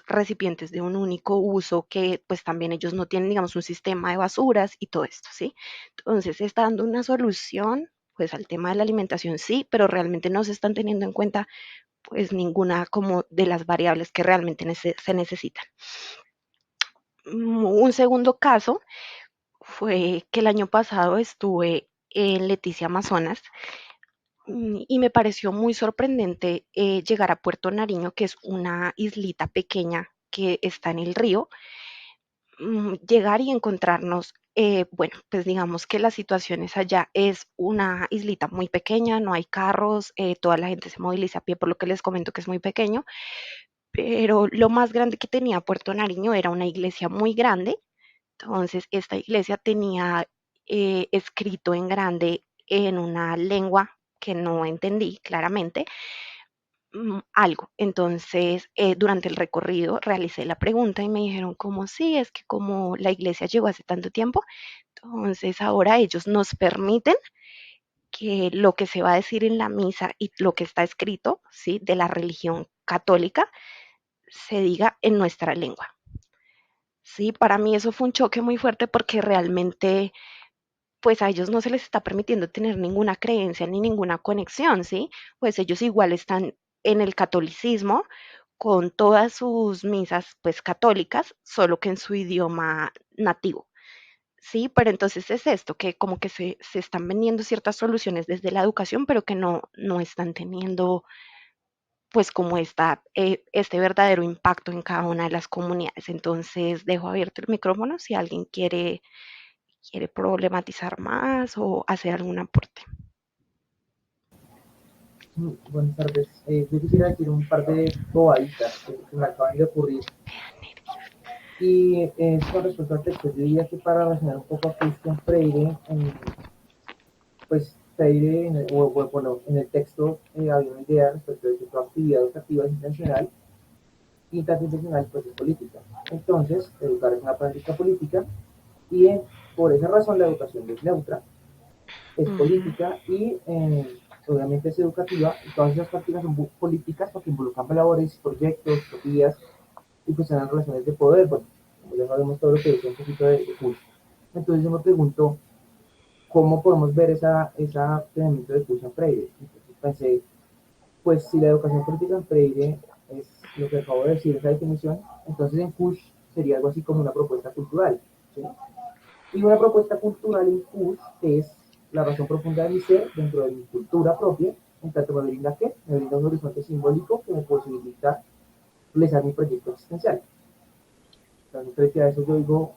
recipientes de un único uso que pues también ellos no tienen, digamos, un sistema de basuras y todo esto, ¿sí? Entonces se está dando una solución pues al tema de la alimentación, sí, pero realmente no se están teniendo en cuenta pues ninguna como de las variables que realmente se necesitan. Un segundo caso fue que el año pasado estuve en Leticia, Amazonas, y me pareció muy sorprendente llegar a Puerto Nariño, que es una islita pequeña que está en el río, llegar y encontrarnos, bueno, pues digamos que las situaciones allá es una islita muy pequeña, no hay carros, toda la gente se moviliza a pie, por lo que les comento que es muy pequeño, pero lo más grande que tenía Puerto Nariño era una iglesia muy grande. Entonces esta iglesia tenía escrito en grande en una lengua que no entendí claramente, algo. Entonces, durante el recorrido realicé la pregunta y me dijeron como sí, es que como la iglesia llegó hace tanto tiempo, Entonces ahora ellos nos permiten que lo que se va a decir en la misa y lo que está escrito, ¿sí? De la religión católica se diga en nuestra lengua. Sí, para mí eso fue un choque muy fuerte porque realmente pues a ellos no se les está permitiendo tener ninguna creencia ni ninguna conexión, ¿sí? Pues ellos igual están en el catolicismo con todas sus misas pues católicas, solo que en su idioma nativo. Sí, pero entonces es esto, que como que se están vendiendo ciertas soluciones desde la educación, pero que no están teniendo pues como este verdadero impacto en cada una de las comunidades. Entonces dejo abierto el micrófono si alguien quiere problematizar más o hacer algún aporte. Buenas tardes. Yo quisiera decir un par de bobaditas que me acaban de ocurrir. Y con respecto al texto, yo diría que para relacionar un poco a Cristian Freire, pues Freire, bueno, en el texto había una idea respecto de que toda actividad educativa es intencional y tanto intencional pues es política. Entonces, educar es una práctica política y por esa razón la educación es neutra, es Ujú. política y obviamente es educativa y todas esas prácticas son políticas porque involucran labores, proyectos, utopías y pues en las relaciones de poder, bueno, como ya sabemos todo lo que dice un poquito de Kush. Entonces yo me pregunto, ¿cómo podemos ver ese planteamiento de Kush en Freire? Entonces pensé, pues si la educación política en Freire es lo que acabo de decir, esa definición, entonces en Kush sería algo así como una propuesta cultural, ¿sí? Y una propuesta cultural en Kush es la razón profunda de mi ser dentro de mi cultura propia, en tanto me brinda ¿qué? Me brinda un horizonte simbólico que me posibilita realizar mi proyecto existencial. Entonces, frente a eso yo digo,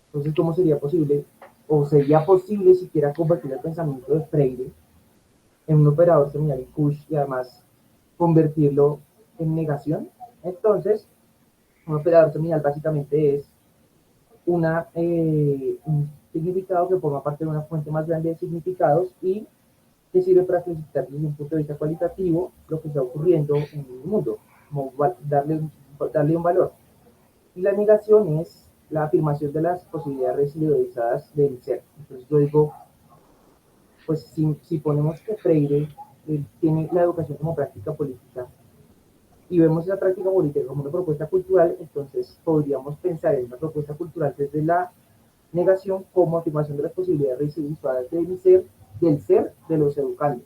entonces, ¿cómo sería posible? O sería posible siquiera convertir el pensamiento de Freire en un operador seminal en Kush y además convertirlo en negación. Entonces, un operador seminal básicamente es un significado que forma parte de una fuente más grande de significados y que sirve para clasificar desde un punto de vista cualitativo lo que está ocurriendo en el mundo, como darle un valor. Y la negación es la afirmación de las posibilidades residualizadas del ser. Entonces yo digo, pues si ponemos que Freire tiene la educación como práctica política y vemos esa práctica política como una propuesta cultural, entonces podríamos pensar en una propuesta cultural desde la negación como afirmación de las posibilidades residualizadas del ser de los educandos.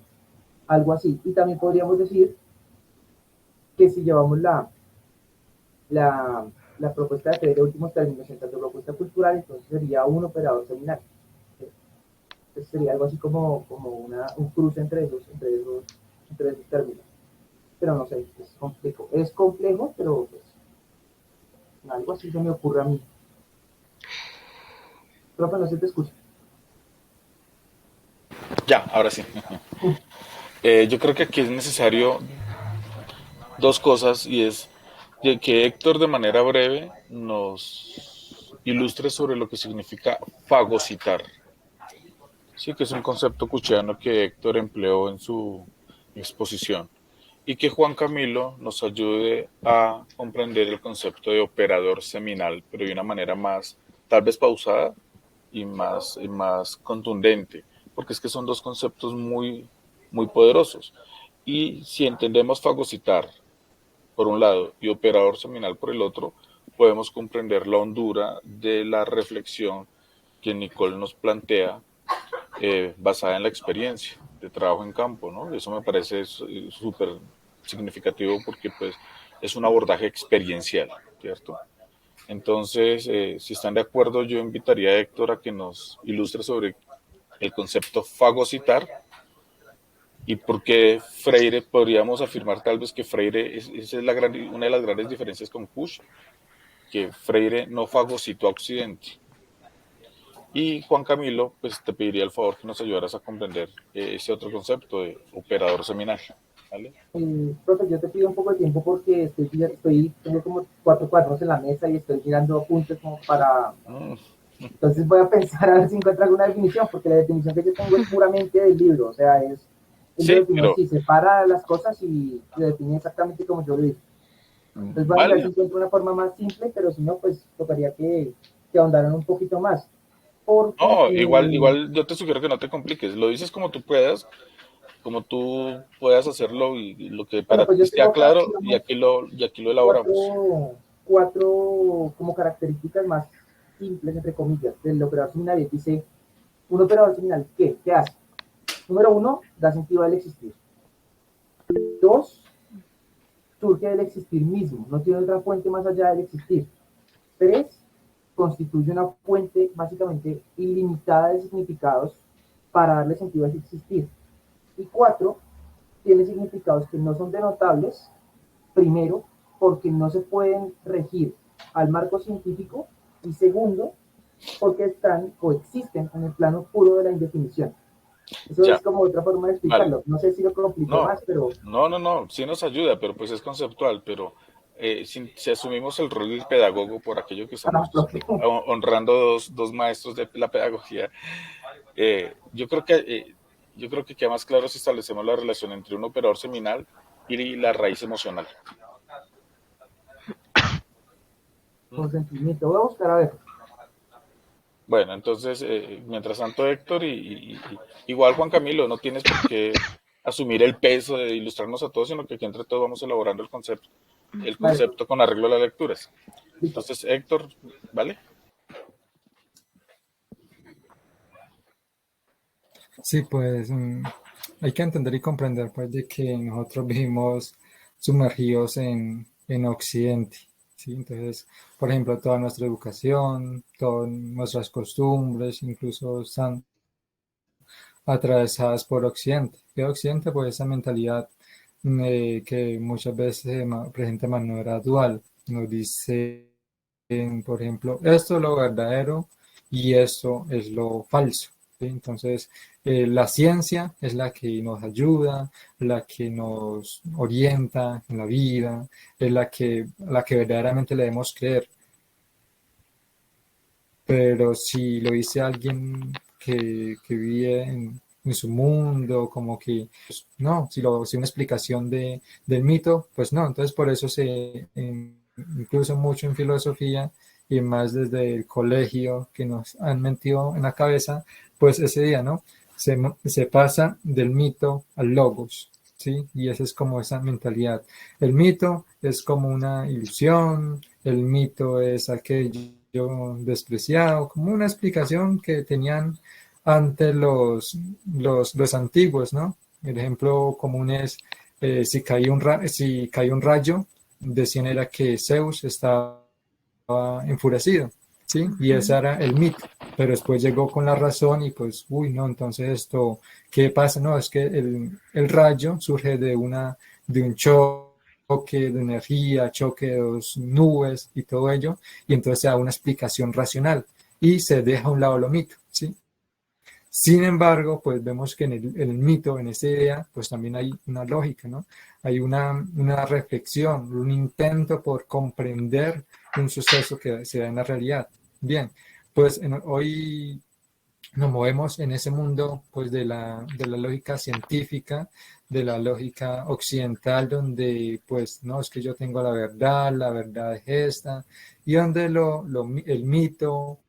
Algo así. Y también podríamos decir que si llevamos la, la propuesta de Freire de últimos términos en tanto propuesta cultural, entonces sería un operador seminal. Entonces sería algo así como un cruce entre esos términos. Pero no sé, es complejo. Es complejo, pero pues, algo así se me ocurre a mí. Profe, no se te escucha. Ya, ahora sí. Yo creo que aquí es necesario dos cosas y es que Héctor de manera breve nos ilustre sobre lo que significa fagocitar. Sí, que es un concepto cuchiano que Héctor empleó en su exposición y que Juan Camilo nos ayude a comprender el concepto de operador seminal, pero de una manera más, tal vez pausada y más contundente, porque es que son dos conceptos muy poderosos. Y si entendemos fagocitar por un lado y operador seminal por el otro, podemos comprender la hondura de la reflexión que Nicole nos plantea basada en la experiencia de trabajo en campo, ¿no? Eso me parece súper significativo porque pues es un abordaje experiencial, ¿cierto? Entonces, si están de acuerdo, yo invitaría a Héctor a que nos ilustre sobre el concepto fagocitar y por qué Freire, podríamos afirmar tal vez que Freire, esa es una de las grandes diferencias con Kush, que Freire no fagocitó a Occidente. Y Juan Camilo, pues te pediría el favor que nos ayudaras a comprender ese otro concepto de operador seminal. ¿Vale? Profe, yo te pido un poco de tiempo porque tengo como 4 cuadernos en la mesa y estoy mirando apuntes como para. Mm, Entonces voy a pensar a ver si encuentro alguna definición, porque la definición que yo tengo es puramente del libro, o sea, él lo sí, define pero así, separa las cosas y lo define exactamente como yo lo dije. Entonces voy a ver si vale, encuentro una forma más simple, pero si no, pues tocaría que ahondaran un poquito más. porque No, igual yo te sugiero que no te compliques. Lo dices como tú puedas hacerlo y lo que bueno, para pues ti yo sea tengo acá, claro digamos, y aquí lo elaboramos. cuatro como características más simples, entre comillas, del operador seminal. Y dice, un operador seminal, ¿qué hace? Número uno, da sentido al existir. Dos, surge del existir mismo, no tiene otra fuente más allá del existir. Tres, constituye una fuente básicamente ilimitada de significados para darle sentido a ese existir. Y cuatro, tiene significados que no son denotables, primero, porque no se pueden regir al marco científico, y segundo, porque coexisten en el plano puro de la indefinición. Eso Ya, es como otra forma de vale. explicarlo. No sé si lo compliqué No, más, pero no, sí nos ayuda, pero pues es conceptual, pero si asumimos el rol del pedagogo por aquello que estamos profe. honrando dos maestros de la pedagogía, eh, yo creo que yo creo que queda más claro si establecemos la relación entre un operador seminal y la raíz emocional. Consentimiento. Voy a buscar a ver. Bueno, entonces, mientras tanto, Héctor, igual Juan Camilo, no tienes por qué asumir el peso de ilustrarnos a todos, sino que aquí entre todos vamos elaborando el Vale, concepto con arreglo a las lecturas. listo. Entonces, Héctor, ¿vale? Sí, pues hay que entender y comprender pues de que nosotros vivimos sumergidos en Occidente, ¿sí? Entonces, por ejemplo, toda nuestra educación, todas nuestras costumbres, incluso están atravesadas por Occidente. ¿Qué Occidente? Pues esa mentalidad que muchas veces se presenta de manera dual. Nos dice, por ejemplo, esto es lo verdadero y esto es lo falso. ¿Sí? Entonces, la ciencia es la que nos ayuda, la que nos orienta en la vida, es la que verdaderamente le debemos creer. Pero si lo dice alguien que vive en su mundo, como que pues, no, si una explicación del mito, pues no. Entonces por eso incluso mucho en filosofía y más desde el colegio que nos han metido en la cabeza, pues ese día, ¿no? Se pasa del mito al logos, ¿sí? Y esa es como esa mentalidad. El mito es como una ilusión, el mito es aquello despreciado, como una explicación que tenían ante los antiguos, ¿no? El ejemplo común es si caía un rayo, decían era que Zeus estaba enfurecido, ¿sí? Y ese era el mito, pero después llegó con la razón y pues, uy, no, entonces esto, ¿qué pasa? No, es que el rayo surge de un choque de energía, choque de dos nubes y todo ello, y entonces se da una explicación racional y se deja a un lado lo mito, ¿sí? Sin embargo, pues vemos que en el mito, en esta idea, pues también hay una lógica, ¿no? Hay una reflexión, un intento por comprender un suceso que se da en la realidad. Bien, pues hoy nos movemos en ese mundo pues de la lógica científica, de la lógica occidental, donde pues no es que yo tengo la verdad es esta, y donde el mito,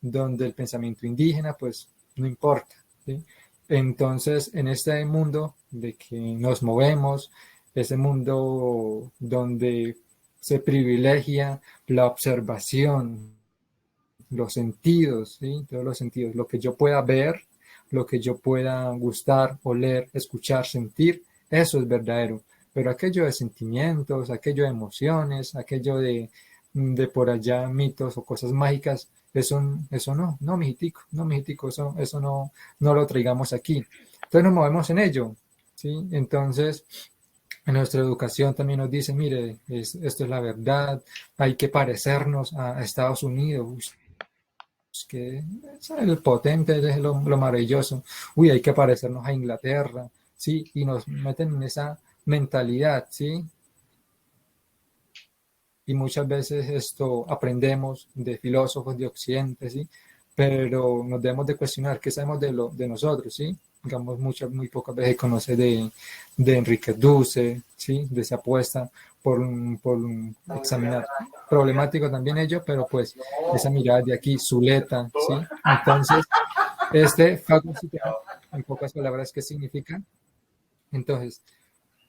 donde el pensamiento indígena pues no importa, ¿sí? Entonces, en este mundo de que nos movemos, ese mundo donde se privilegia la observación, los sentidos, ¿sí? Todos los sentidos, lo que yo pueda ver, lo que yo pueda gustar, oler, escuchar, sentir, eso es verdadero. Pero aquello de sentimientos, aquello de emociones, aquello de por allá mitos o cosas mágicas, eso no, mijitico, no, mijitico, eso no lo traigamos aquí. Entonces nos movemos en ello, ¿sí? Entonces, en nuestra educación también nos dice, mire, esto es la verdad, hay que parecernos a Estados Unidos, que es el potente, es lo maravilloso. Uy, hay que parecernos a Inglaterra, ¿sí? Y nos meten en esa mentalidad, ¿sí? Y muchas veces esto aprendemos de filósofos de Occidente, ¿sí? Pero nos debemos de cuestionar qué sabemos de nosotros, ¿sí? Digamos, muy pocas veces conoce de Enrique Duce, ¿sí? De esa apuesta por examinar. Problemático también ello, pero pues esa mirada de aquí, Zuleta, ¿sí? Entonces, fagocitar, en pocas palabras, ¿qué significa? Entonces,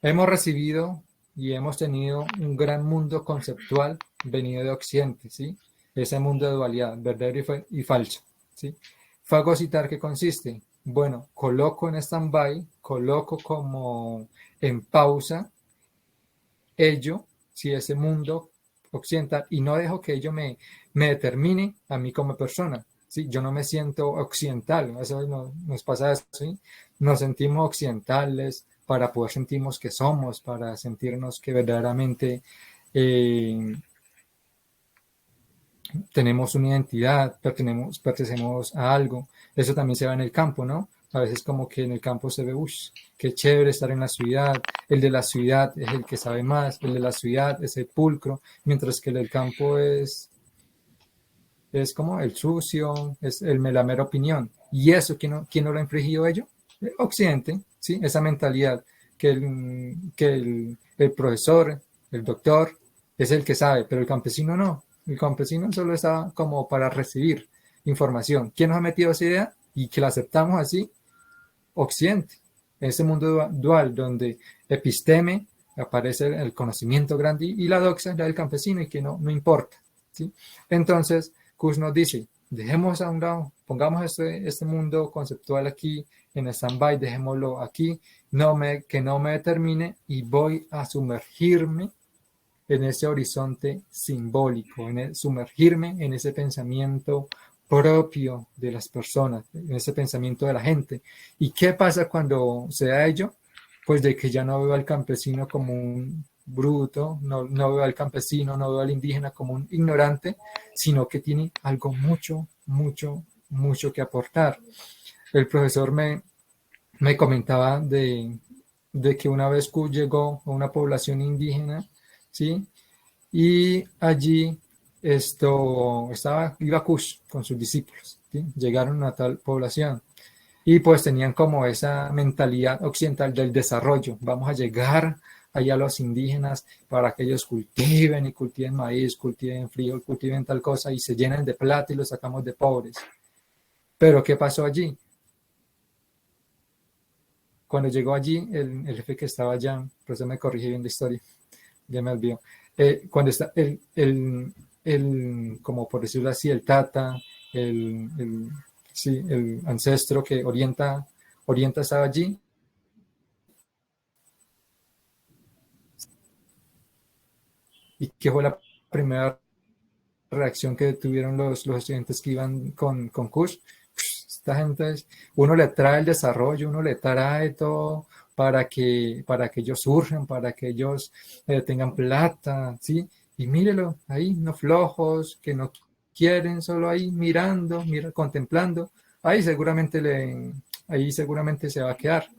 hemos recibido y hemos tenido un gran mundo conceptual venido de Occidente, ¿sí? Ese mundo de dualidad, verdadero y falso, ¿sí? Fagocitar, ¿qué consiste? Bueno, coloco en stand-by, coloco como en pausa ello, si ese mundo occidental, y no dejo que ello me determine a mí como persona, ¿sí? Yo no me siento occidental, eso nos pasa eso, ¿sí? Nos sentimos occidentales para poder sentirnos que somos, para sentirnos que verdaderamente tenemos una identidad, pertenecemos a algo. Eso también se ve en el campo, ¿no? A veces como que en el campo se ve, uff, qué chévere estar en la ciudad, el de la ciudad es el que sabe más, el de la ciudad es el pulcro, mientras que el del campo es como el sucio, es la mera opinión. ¿Y eso quién no lo ha infringido ello? Occidente, ¿sí? Esa mentalidad que el profesor, el doctor, es el que sabe, pero el campesino no. El campesino solo está como para recibir información. ¿Quién nos ha metido esa idea? Y que la aceptamos así, Occidente. En ese mundo dual donde episteme aparece el conocimiento grande y la doxa es la del campesino y que no importa, ¿sí? Entonces, Kush nos dice, dejemos a un lado, pongamos este mundo conceptual aquí en stand-by, dejémoslo aquí, que no me determine y voy a sumergirme en ese horizonte simbólico, sumergirme en ese pensamiento propio de las personas, en ese pensamiento de la gente. ¿Y qué pasa cuando se da ello? Pues de que ya no veo al campesino como un bruto, no veo al campesino, no veo al indígena como un ignorante, sino que tiene algo mucho, mucho, mucho que aportar. El profesor me comentaba de que una vez Kush llegó a una población indígena, ¿sí? Y allí iba Kush con sus discípulos, ¿sí? Llegaron a tal población y pues tenían como esa mentalidad occidental del desarrollo. Vamos a llegar allá a los indígenas para que ellos cultiven maíz, cultiven frijol, cultiven tal cosa y se llenen de plata y los sacamos de pobres. Pero ¿qué pasó allí? Cuando llegó allí, el jefe que estaba allá, por eso me corrige bien la historia, ya me olvidó. Cuando está como por decirlo así, el tata, sí, el ancestro que orienta estaba allí. ¿Y qué fue la primera reacción que tuvieron los estudiantes que iban con Kush? Esta gente, uno le trae el desarrollo, uno le trae todo para que ellos surjan, para que ellos tengan plata, ¿sí? Y mírelo, ahí, no flojos, que no quieren, solo ahí mirando, contemplando. Ahí seguramente se va a quedar,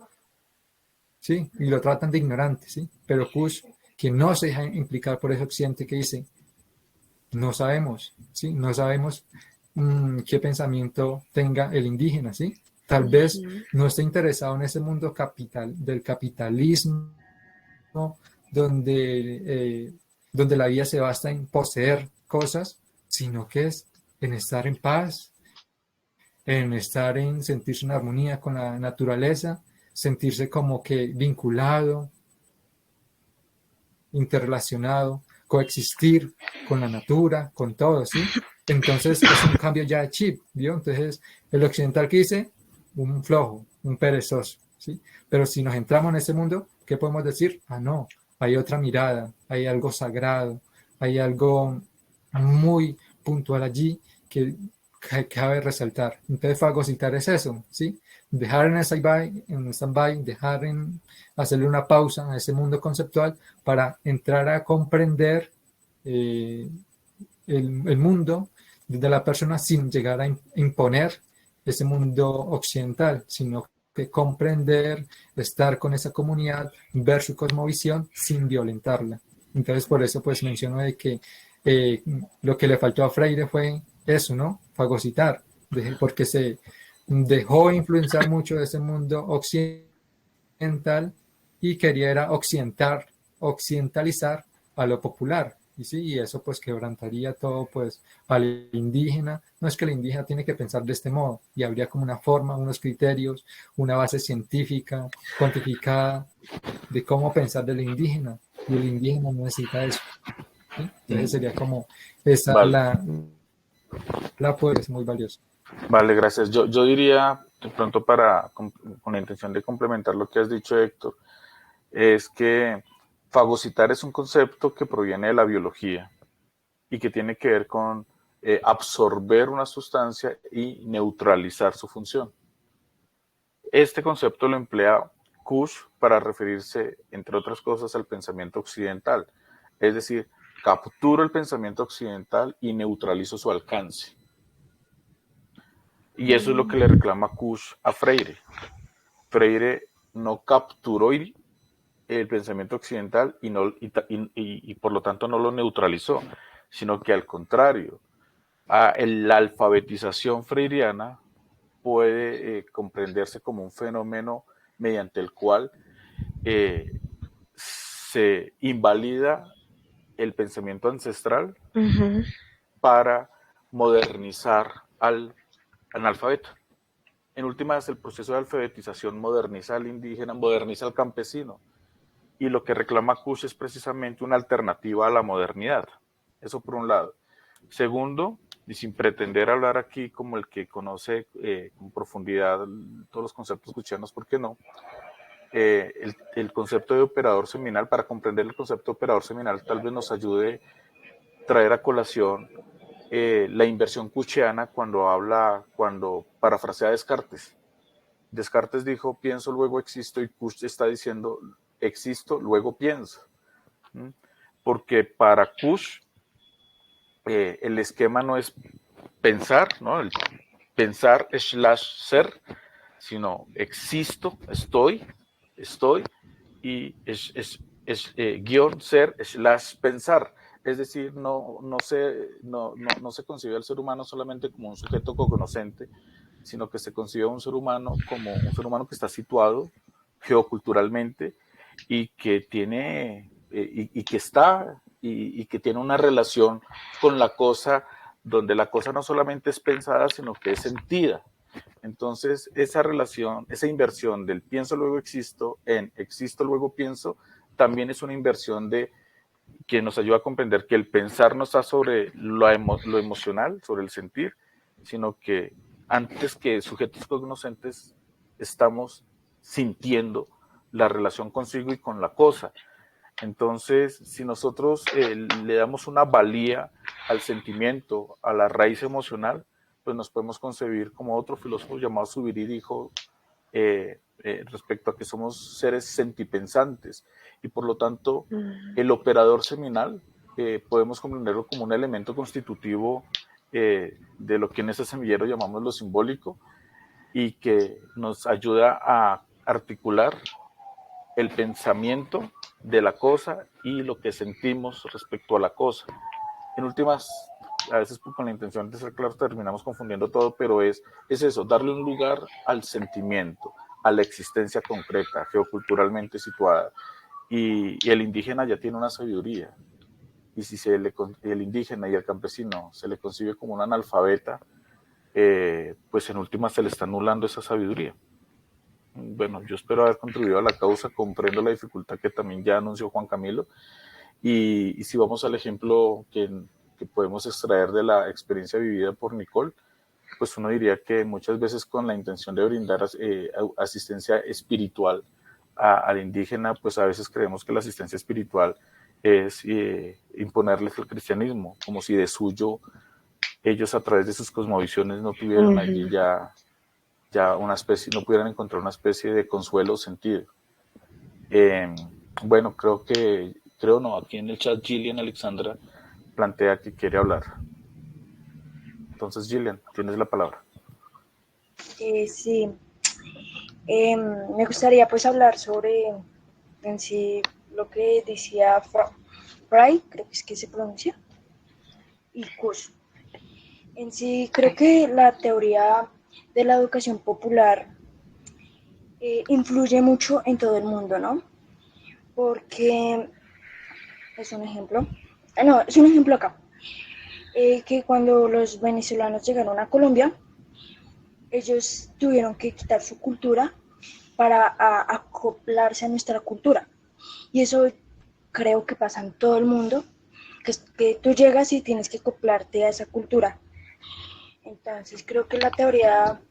¿sí? Y lo tratan de ignorante, ¿sí? Pero Kush, que no se deja implicar por ese occidente que dice, no sabemos, ¿sí? No sabemos qué pensamiento tenga el indígena, ¿sí? Tal vez no esté interesado en ese mundo del capitalismo, ¿no? donde la vida se basa en poseer cosas, sino que es en estar en paz, en sentirse en armonía con la naturaleza, sentirse como que vinculado, interrelacionado, coexistir con la natura, con todo, ¿sí? Entonces es un cambio ya de chip, ¿vio? Entonces el occidental que dice, un flojo, un perezoso, ¿sí? Pero si nos entramos en ese mundo, ¿qué podemos decir? Ah, no, hay otra mirada, hay algo sagrado, hay algo muy puntual allí que cabe resaltar. Entonces fagocitar es eso, ¿sí? Dejar en stand-by, hacerle una pausa a ese mundo conceptual para entrar a comprender el mundo de la persona sin llegar a imponer ese mundo occidental, sino que comprender, estar con esa comunidad, ver su cosmovisión sin violentarla. Entonces por eso pues menciono de que lo que le faltó a Freire fue eso, ¿no? Fagocitar, porque se dejó influenciar mucho de ese mundo occidental y quería era occidentalizar a lo popular. Y sí, y eso pues quebrantaría todo pues al indígena. No es que el indígena tiene que pensar de este modo, y habría como una forma, unos criterios, una base científica, cuantificada de cómo pensar del indígena, y el indígena no necesita eso. ¿Sí? Entonces sería como esa Vale, la pues es muy valiosa. vale, gracias. Yo diría, de pronto con la intención de complementar lo que has dicho, Héctor, es que fagocitar es un concepto que proviene de la biología y que tiene que ver con absorber una sustancia y neutralizar su función. Este concepto lo emplea Kush para referirse, entre otras cosas, al pensamiento occidental. Es decir, capturo el pensamiento occidental y neutralizo su alcance. Y eso es lo que le reclama Kush a Freire. Freire no capturó el pensamiento occidental y por lo tanto no lo neutralizó, sino que al contrario, la alfabetización freiriana puede comprenderse como un fenómeno mediante el cual eh, se invalida el pensamiento ancestral Ujú. para modernizar al analfabeto. En últimas, el proceso de alfabetización moderniza al indígena, moderniza al campesino. Y lo que reclama Kush es precisamente una alternativa a la modernidad. Eso por un lado. Segundo, y sin pretender hablar aquí como el que conoce con profundidad todos los conceptos kuchianos, ¿por qué no? El concepto de operador seminal, para comprender el concepto de operador seminal, tal vez nos ayude a traer a colación la inversión kuchiana cuando parafrasea a Descartes. Descartes dijo, pienso, luego existo, y Kush está diciendo, existo, luego pienso. ¿Mm? Porque para Kush el esquema no es pensar, ¿no? El pensar slash ser, sino existo, estoy, y guión ser slash pensar. Es decir, no se concibe al ser humano solamente como un sujeto cognoscente, sino que se concibe a un ser humano como un ser humano que está situado geoculturalmente y que tiene y que está y que tiene una relación con la cosa donde la cosa no solamente es pensada, sino que es sentida. Entonces, esa relación, esa inversión del pienso luego existo en existo luego pienso, también es una inversión que nos ayuda a comprender que el pensar no está sobre lo emocional, sobre el sentir, sino que antes que sujetos cognoscentes estamos sintiendo la relación consigo y con la cosa. Entonces, si nosotros le damos una valía al sentimiento, a la raíz emocional, pues nos podemos concebir como otro filósofo llamado Zubiri dijo respecto a que somos seres sentipensantes y por lo tanto Mm. el operador seminal podemos comprenderlo como un elemento constitutivo de lo que en ese semillero llamamos lo simbólico y que nos ayuda a articular el pensamiento de la cosa y lo que sentimos respecto a la cosa. En últimas, a veces con la intención de ser claro terminamos confundiendo todo, pero es eso, darle un lugar al sentimiento, a la existencia concreta, geoculturalmente situada. Y el indígena ya tiene una sabiduría. Y si el indígena y el campesino se le concibe como un analfabeta, pues en últimas se le está anulando esa sabiduría. Bueno, yo espero haber contribuido a la causa, comprendo la dificultad que también ya anunció Juan Camilo, y si vamos al ejemplo que podemos extraer de la experiencia vivida por Nicole, pues uno diría que muchas veces con la intención de brindar asistencia espiritual al indígena, pues a veces creemos que la asistencia espiritual es imponerles el cristianismo, como si de suyo ellos a través de sus cosmovisiones no tuvieran allí Ujú. ya una especie, no pudieran encontrar una especie de consuelo o sentido. Eh, bueno, creo no, aquí en el chat Gillian Alexandra plantea que quiere hablar. Entonces, Gillian, tienes la palabra. Sí, me gustaría pues hablar sobre en sí lo que decía Fry, creo que es que se pronuncia, y Kush. En sí, creo que la teoría de la educación popular influye mucho en todo el mundo, ¿no? Porque es un ejemplo. No, es un ejemplo acá. Que cuando los venezolanos llegaron a Colombia, ellos tuvieron que quitar su cultura para acoplarse a nuestra cultura. Y eso creo que pasa en todo el mundo, que tú llegas y tienes que acoplarte a esa cultura. Entonces creo que la teoría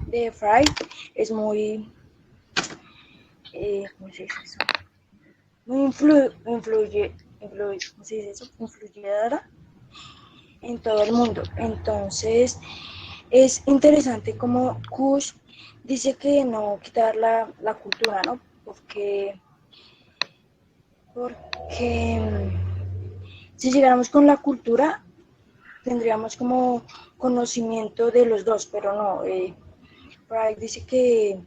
de Fry es muy, ¿cómo se dice eso? Muy ¿cómo se dice eso? Influyedora en todo el mundo. Entonces es interesante como Kush dice que no quitar la cultura, ¿no? Porque si llegáramos con la cultura, tendríamos como conocimiento de los dos, pero no. Pride dice que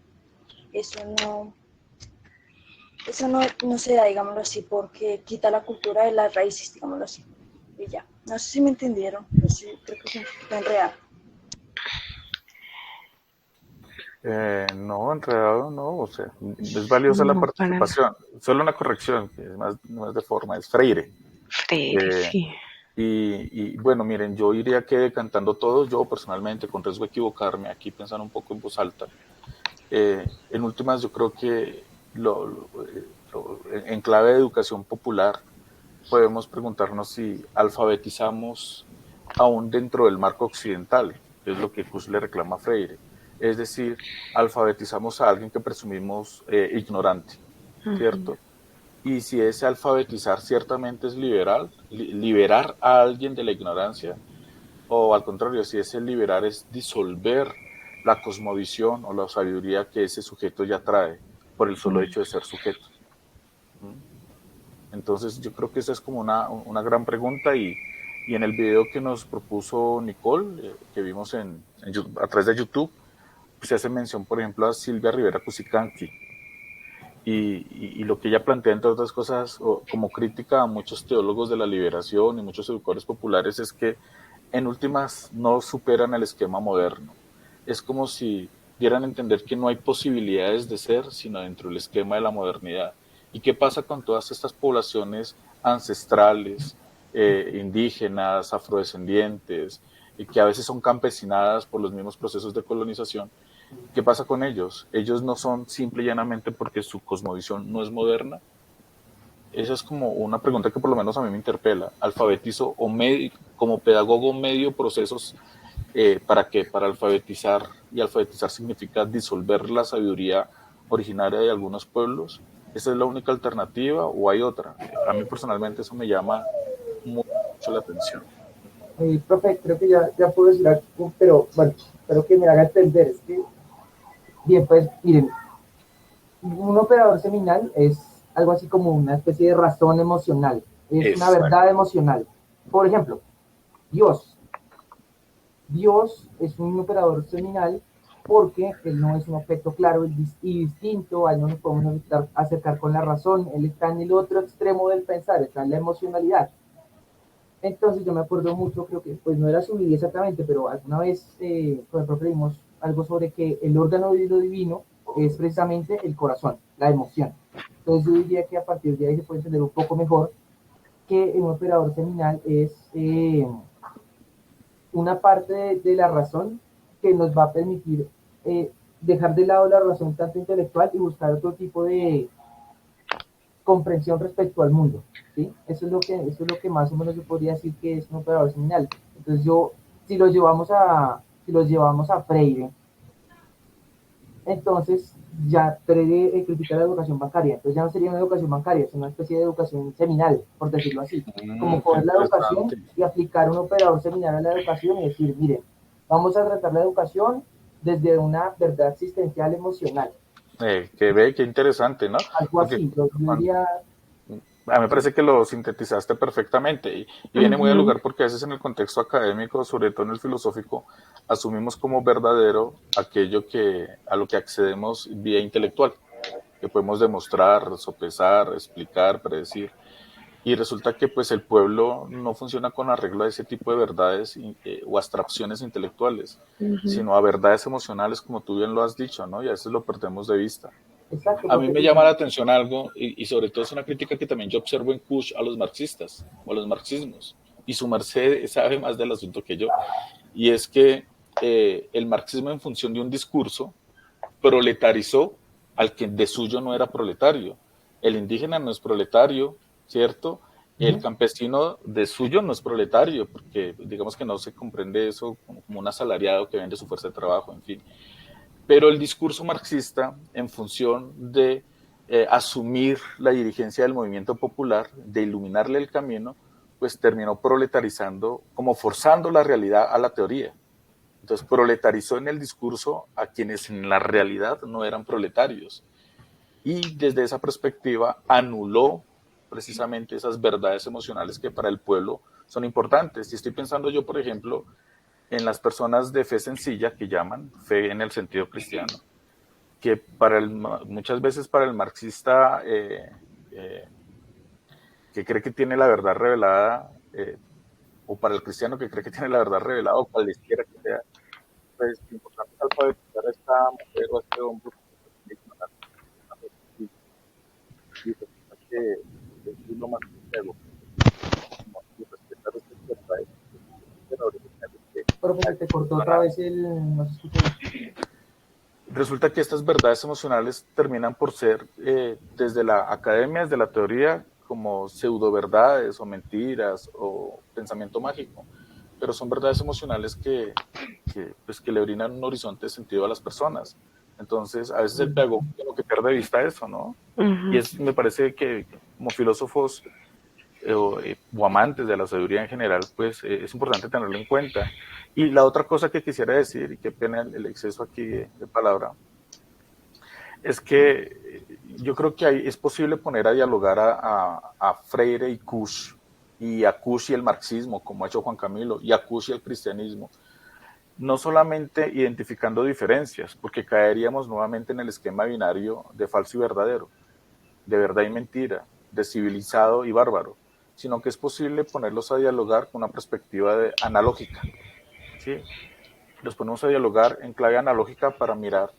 eso no, no se da, digámoslo así, porque quita la cultura de las raíces, digámoslo así. Y ya. No sé si me entendieron, no sé, creo que es un poquito enredado. No, enredado no, o sea, es valiosa la No, para nada. participación. Solo una corrección, que es más, no es de forma, es Freire. Freire, Eh, sí. y bueno, miren, yo iría que decantando todo, yo personalmente, con riesgo de equivocarme, aquí pensando un poco en voz alta, en últimas yo creo que en clave de educación popular podemos preguntarnos si alfabetizamos aún dentro del marco occidental, que es lo que Kuss le reclama a Freire. Es decir, alfabetizamos a alguien que presumimos ignorante, Ujú. ¿cierto? Y si ese alfabetizar ciertamente es liberar a alguien de la ignorancia, o al contrario, si ese liberar es disolver la cosmovisión o la sabiduría que ese sujeto ya trae por el solo hecho de ser sujeto. Entonces yo creo que esa es como una gran pregunta y en el video que nos propuso Nicole, que vimos a través de YouTube, pues se hace mención, por ejemplo, a Silvia Rivera Cusicanqui, y lo que ella plantea, entre otras cosas, como crítica a muchos teólogos de la liberación y muchos educadores populares, es que en últimas no superan el esquema moderno. Es como si dieran a entender que no hay posibilidades de ser sino dentro del esquema de la modernidad. ¿Y qué pasa con todas estas poblaciones ancestrales, indígenas, afrodescendientes, y que a veces son campesinadas por los mismos procesos de colonización? ¿Qué pasa con ellos? Ellos no son simple y llanamente porque su cosmovisión no es moderna. Esa es como una pregunta que por lo menos a mí me interpela. ¿Alfabetizo como pedagogo medio procesos para qué? Para alfabetizar, y alfabetizar significa disolver la sabiduría originaria de algunos pueblos. ¿Esa es la única alternativa o hay otra? A mí personalmente eso me llama mucho la atención. Profe, creo que ya puedo decir algo, pero bueno, espero que me haga entender. Es que, bien, pues miren, un operador seminal es algo así como una especie de razón emocional, es una Exacto. verdad emocional. Por ejemplo, Dios. Dios es un operador seminal porque él no es un objeto claro y distinto, a él no nos podemos acercar con la razón, él está en el otro extremo del pensar, está en la emocionalidad. Entonces yo me acuerdo mucho, creo que pues no era su vida exactamente, pero alguna vez con el profe vimos algo sobre que el órgano de lo divino es precisamente el corazón, la emoción. Entonces yo diría que a partir de ahí se puede entender un poco mejor que un operador seminal es una parte de la razón que nos va a permitir dejar de lado la razón tanto intelectual y buscar otro tipo de comprensión respecto al mundo. ¿Sí? Eso es lo que más o menos yo podría decir que es un operador seminal. Entonces yo, si los llevamos a Freire, entonces ya Freire critica la educación bancaria. Entonces ya no sería una educación bancaria, es una especie de educación seminal, por decirlo así. Como Qué coger la educación interesante. y aplicar un operador seminal a la educación y decir, miren, vamos a tratar la educación desde una verdad existencial emocional. Qué interesante, ¿no? Algo Porque así, yo diría. a mí me parece que lo sintetizaste perfectamente y viene muy al Ujú. lugar porque a veces en el contexto académico, sobre todo en el filosófico, asumimos como verdadero aquello a lo que accedemos vía intelectual, que podemos demostrar, sopesar, explicar, predecir. Y resulta que pues el pueblo no funciona con arreglo a ese tipo de verdades o abstracciones intelectuales, Ujú. sino a verdades emocionales, como tú bien lo has dicho, ¿no? Y a veces lo perdemos de vista. Exacto, A mí porque me llama la atención algo, y sobre todo es una crítica que también yo observo en Kush a los marxistas o a los marxismos. Y su merced sabe más del asunto que yo. Y es que el marxismo, en función de un discurso, proletarizó al que de suyo no era proletario. El indígena no es proletario, ¿cierto? El campesino de suyo no es proletario, porque digamos que no se comprende eso como un asalariado que vende su fuerza de trabajo, en fin. Pero el discurso marxista, en función de asumir la dirigencia del movimiento popular, de iluminarle el camino, pues terminó proletarizando, como forzando la realidad a la teoría. Entonces proletarizó en el discurso a quienes en la realidad no eran proletarios. Y desde esa perspectiva anuló precisamente esas verdades emocionales que para el pueblo son importantes. Y estoy pensando yo, por ejemplo, en las personas de fe sencilla, que llaman fe en el sentido cristiano, que muchas veces para el marxista eh, que cree que tiene la verdad revelada, o para el cristiano que cree que tiene la verdad revelada, o cualesquiera que sea, pues lo importante es alfabetizar a esta mujer o a este hombre y resulta que es lo más complejo, y respetar estas verdades que profe, se te cortó otra vez el, no se escucha bien. resulta que estas verdades emocionales terminan por ser, desde la academia, desde la teoría, como pseudo verdades o mentiras o pensamiento mágico, pero son verdades emocionales pues, que le brindan un horizonte de sentido a las personas. Entonces, a veces el pedagogo tiene que perder de vista eso, ¿no? Y Ujú. me parece que como filósofos o amantes de la sabiduría en general, pues es importante tenerlo en cuenta. Y la otra cosa que quisiera decir, y qué pena el exceso aquí de palabra, es que yo creo que es posible poner a dialogar a Freire y Kush, y a Kush y el marxismo, como ha hecho Juan Camilo, y a Kush y el cristianismo, no solamente identificando diferencias, porque caeríamos nuevamente en el esquema binario de falso y verdadero, de verdad y mentira, de civilizado y bárbaro, sino que es posible ponerlos a dialogar con una perspectiva analógica, ¿sí? Los ponemos a dialogar en clave analógica para mirar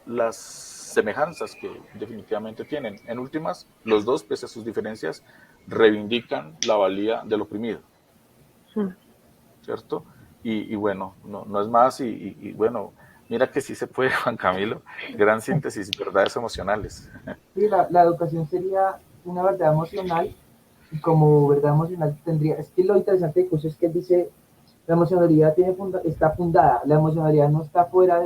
las semejanzas que definitivamente tienen. En últimas, los dos, pese a sus diferencias, reivindican la valía del oprimido, ¿cierto? Y bueno, no es más, y bueno, mira que sí se puede, Juan Camilo, gran síntesis, verdades emocionales. Sí, la educación sería una verdad emocional y como verdad emocional tendría, es que lo interesante de Kush es que él dice, la emocionalidad está fundada, la emocionalidad no está fuera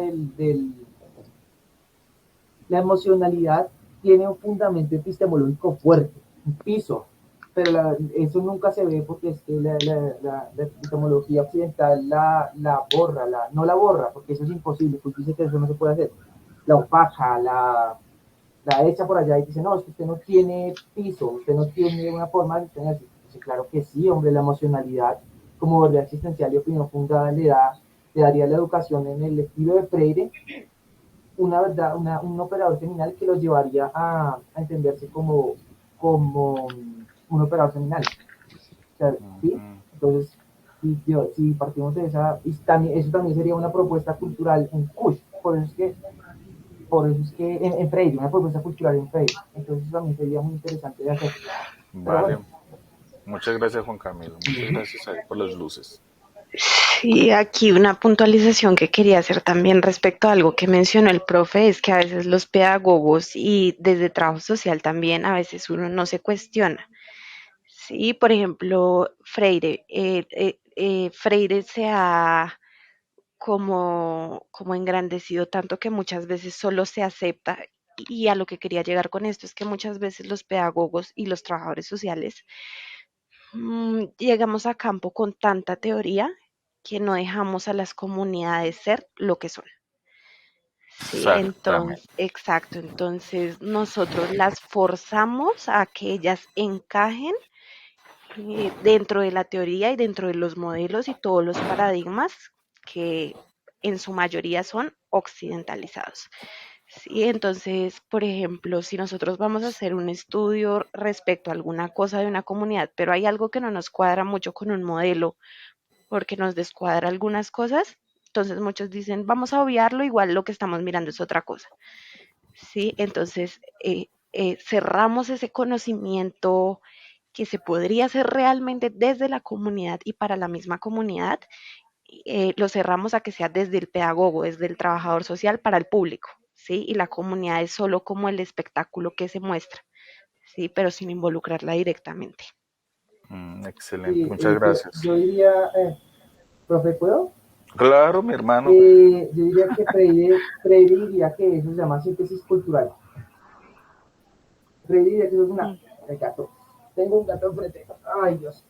la emocionalidad tiene un fundamento epistemológico fuerte, un piso, pero eso nunca se ve porque es que la epistemología occidental borra, no la borra, porque eso es imposible, pues dice que eso no se puede hacer, la opaca, la echa por allá y dice, no, es que usted no tiene piso, usted no tiene una forma de tener así. Dice, claro que sí, hombre, la emocionalidad como verdad existencial y opinión fundada le daría la educación en el estilo de Freire una verdad, un operador seminal que lo llevaría a entenderse como un operador seminal. O sea, ¿sí? Entonces, si partimos de esa, y también, eso también sería una propuesta cultural en Kush, por eso es que en Freire, una propuesta cultural en Freire. Entonces, eso también sería muy interesante de hacer. Pero Vale, bueno, muchas gracias, Juan Camilo, muchas gracias ahí por las luces. Sí, aquí una puntualización que quería hacer también respecto a algo que mencionó el profe es que a veces los pedagogos y desde trabajo social también a veces uno no se cuestiona. Sí, por ejemplo, Freire se ha como engrandecido tanto que muchas veces solo se acepta y a lo que quería llegar con esto es que muchas veces los pedagogos y los trabajadores sociales llegamos a campo con tanta teoría que no dejamos a las comunidades ser lo que son. Sí, entonces, Exactamente. exacto, entonces nosotros las forzamos a que ellas encajen dentro de la teoría y dentro de los modelos y todos los paradigmas que en su mayoría son occidentalizados. Sí, entonces, por ejemplo, si nosotros vamos a hacer un estudio respecto a alguna cosa de una comunidad, pero hay algo que no nos cuadra mucho con un modelo porque nos descuadra algunas cosas, entonces muchos dicen, vamos a obviarlo, igual lo que estamos mirando es otra cosa. ¿sí? Entonces, cerramos ese conocimiento que se podría hacer realmente desde la comunidad y para la misma comunidad, lo cerramos a que sea desde el pedagogo, desde el trabajador social para el público, ¿sí? Y la comunidad es solo como el espectáculo que se muestra, ¿sí? Pero sin involucrarla directamente. Excelente, Sí, muchas gracias. yo diría, profe, ¿puedo? Claro, mi hermano. Yo diría que Freire diría que eso se llama síntesis cultural. Freire diría que eso es Mm. el gato. Tengo un gato enfrente. Ay, Dios.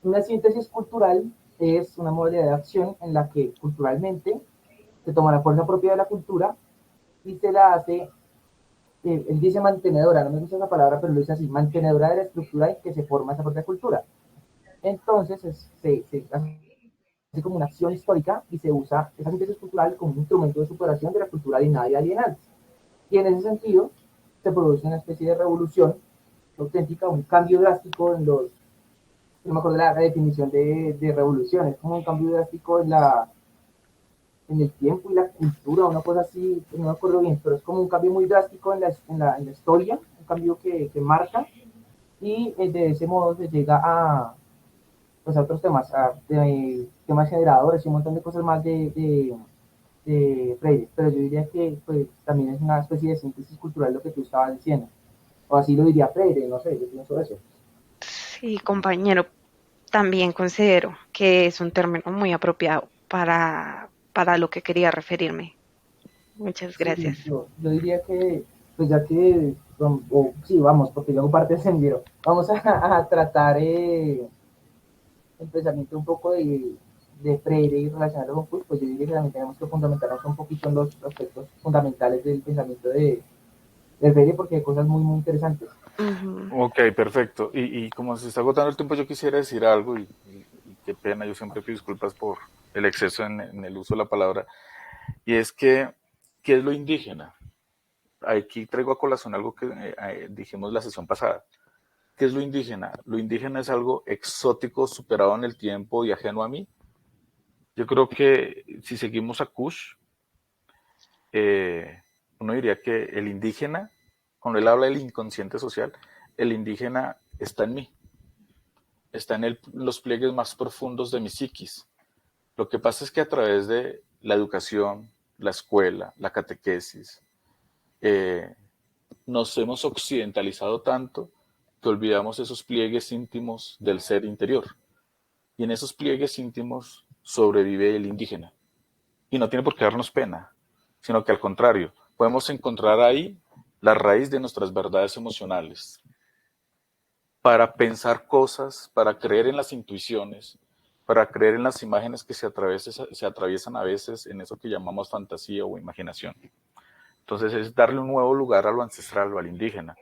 Una síntesis cultural es una modalidad de acción en la que culturalmente se toma la fuerza propia de la cultura y se la hace, él dice mantenedora, no me gusta esa palabra, pero lo dice así, mantenedora de la estructura en que se forma esa propia cultura. Entonces se hace como una acción histórica y se usa esa síntesis cultural como un instrumento de superación de la cultura alienada y alienante. Y en ese sentido se produce una especie de revolución auténtica, un cambio drástico en los, no me acuerdo la definición de revolución, es como un cambio drástico en el tiempo y la cultura, una cosa así, no me acuerdo bien, pero es como un cambio muy drástico en la historia, un cambio que marca, y de ese modo se llega a, pues a otros temas, temas generadores y un montón de cosas más de Freire, pero yo diría que pues, también es una especie de síntesis cultural lo que tú estabas diciendo, o así lo diría Freire, no sé, yo pienso eso. Sí, compañero, también considero que es un término muy apropiado para lo que quería referirme. Muchas Sí, gracias. yo diría que, pues ya que, sí, vamos, porque luego parte del sendero, vamos a tratar el pensamiento un poco de Freire y relacionarlo con Kuhn, pues yo diría que también tenemos que fundamentarnos un poquito en los aspectos fundamentales del pensamiento de Freire, porque hay cosas muy, muy interesantes. Ujú. Ok, perfecto. Y como se está agotando el tiempo, yo quisiera decir algo y qué pena, yo siempre pido disculpas por el exceso en el uso de la palabra, y es que, ¿qué es lo indígena? Aquí traigo a colación algo que dijimos la sesión pasada. ¿Qué es lo indígena? Lo indígena es algo exótico, superado en el tiempo y ajeno a mí. Yo creo que si seguimos a Kush, eh, uno diría que el indígena, cuando él habla del inconsciente social, el indígena está en mí, está en los pliegues más profundos de mi psiquis. Lo que pasa es que a través de la educación, la escuela, la catequesis, eh, nos hemos occidentalizado tanto que olvidamos esos pliegues íntimos del ser interior. Y en esos pliegues íntimos sobrevive el indígena. Y no tiene por qué darnos pena, sino que al contrario, podemos encontrar ahí la raíz de nuestras verdades emocionales para pensar cosas, para creer en las intuiciones, para creer en las imágenes que se atraviesan a veces en eso que llamamos fantasía o imaginación. Entonces es darle un nuevo lugar a lo ancestral o al indígena,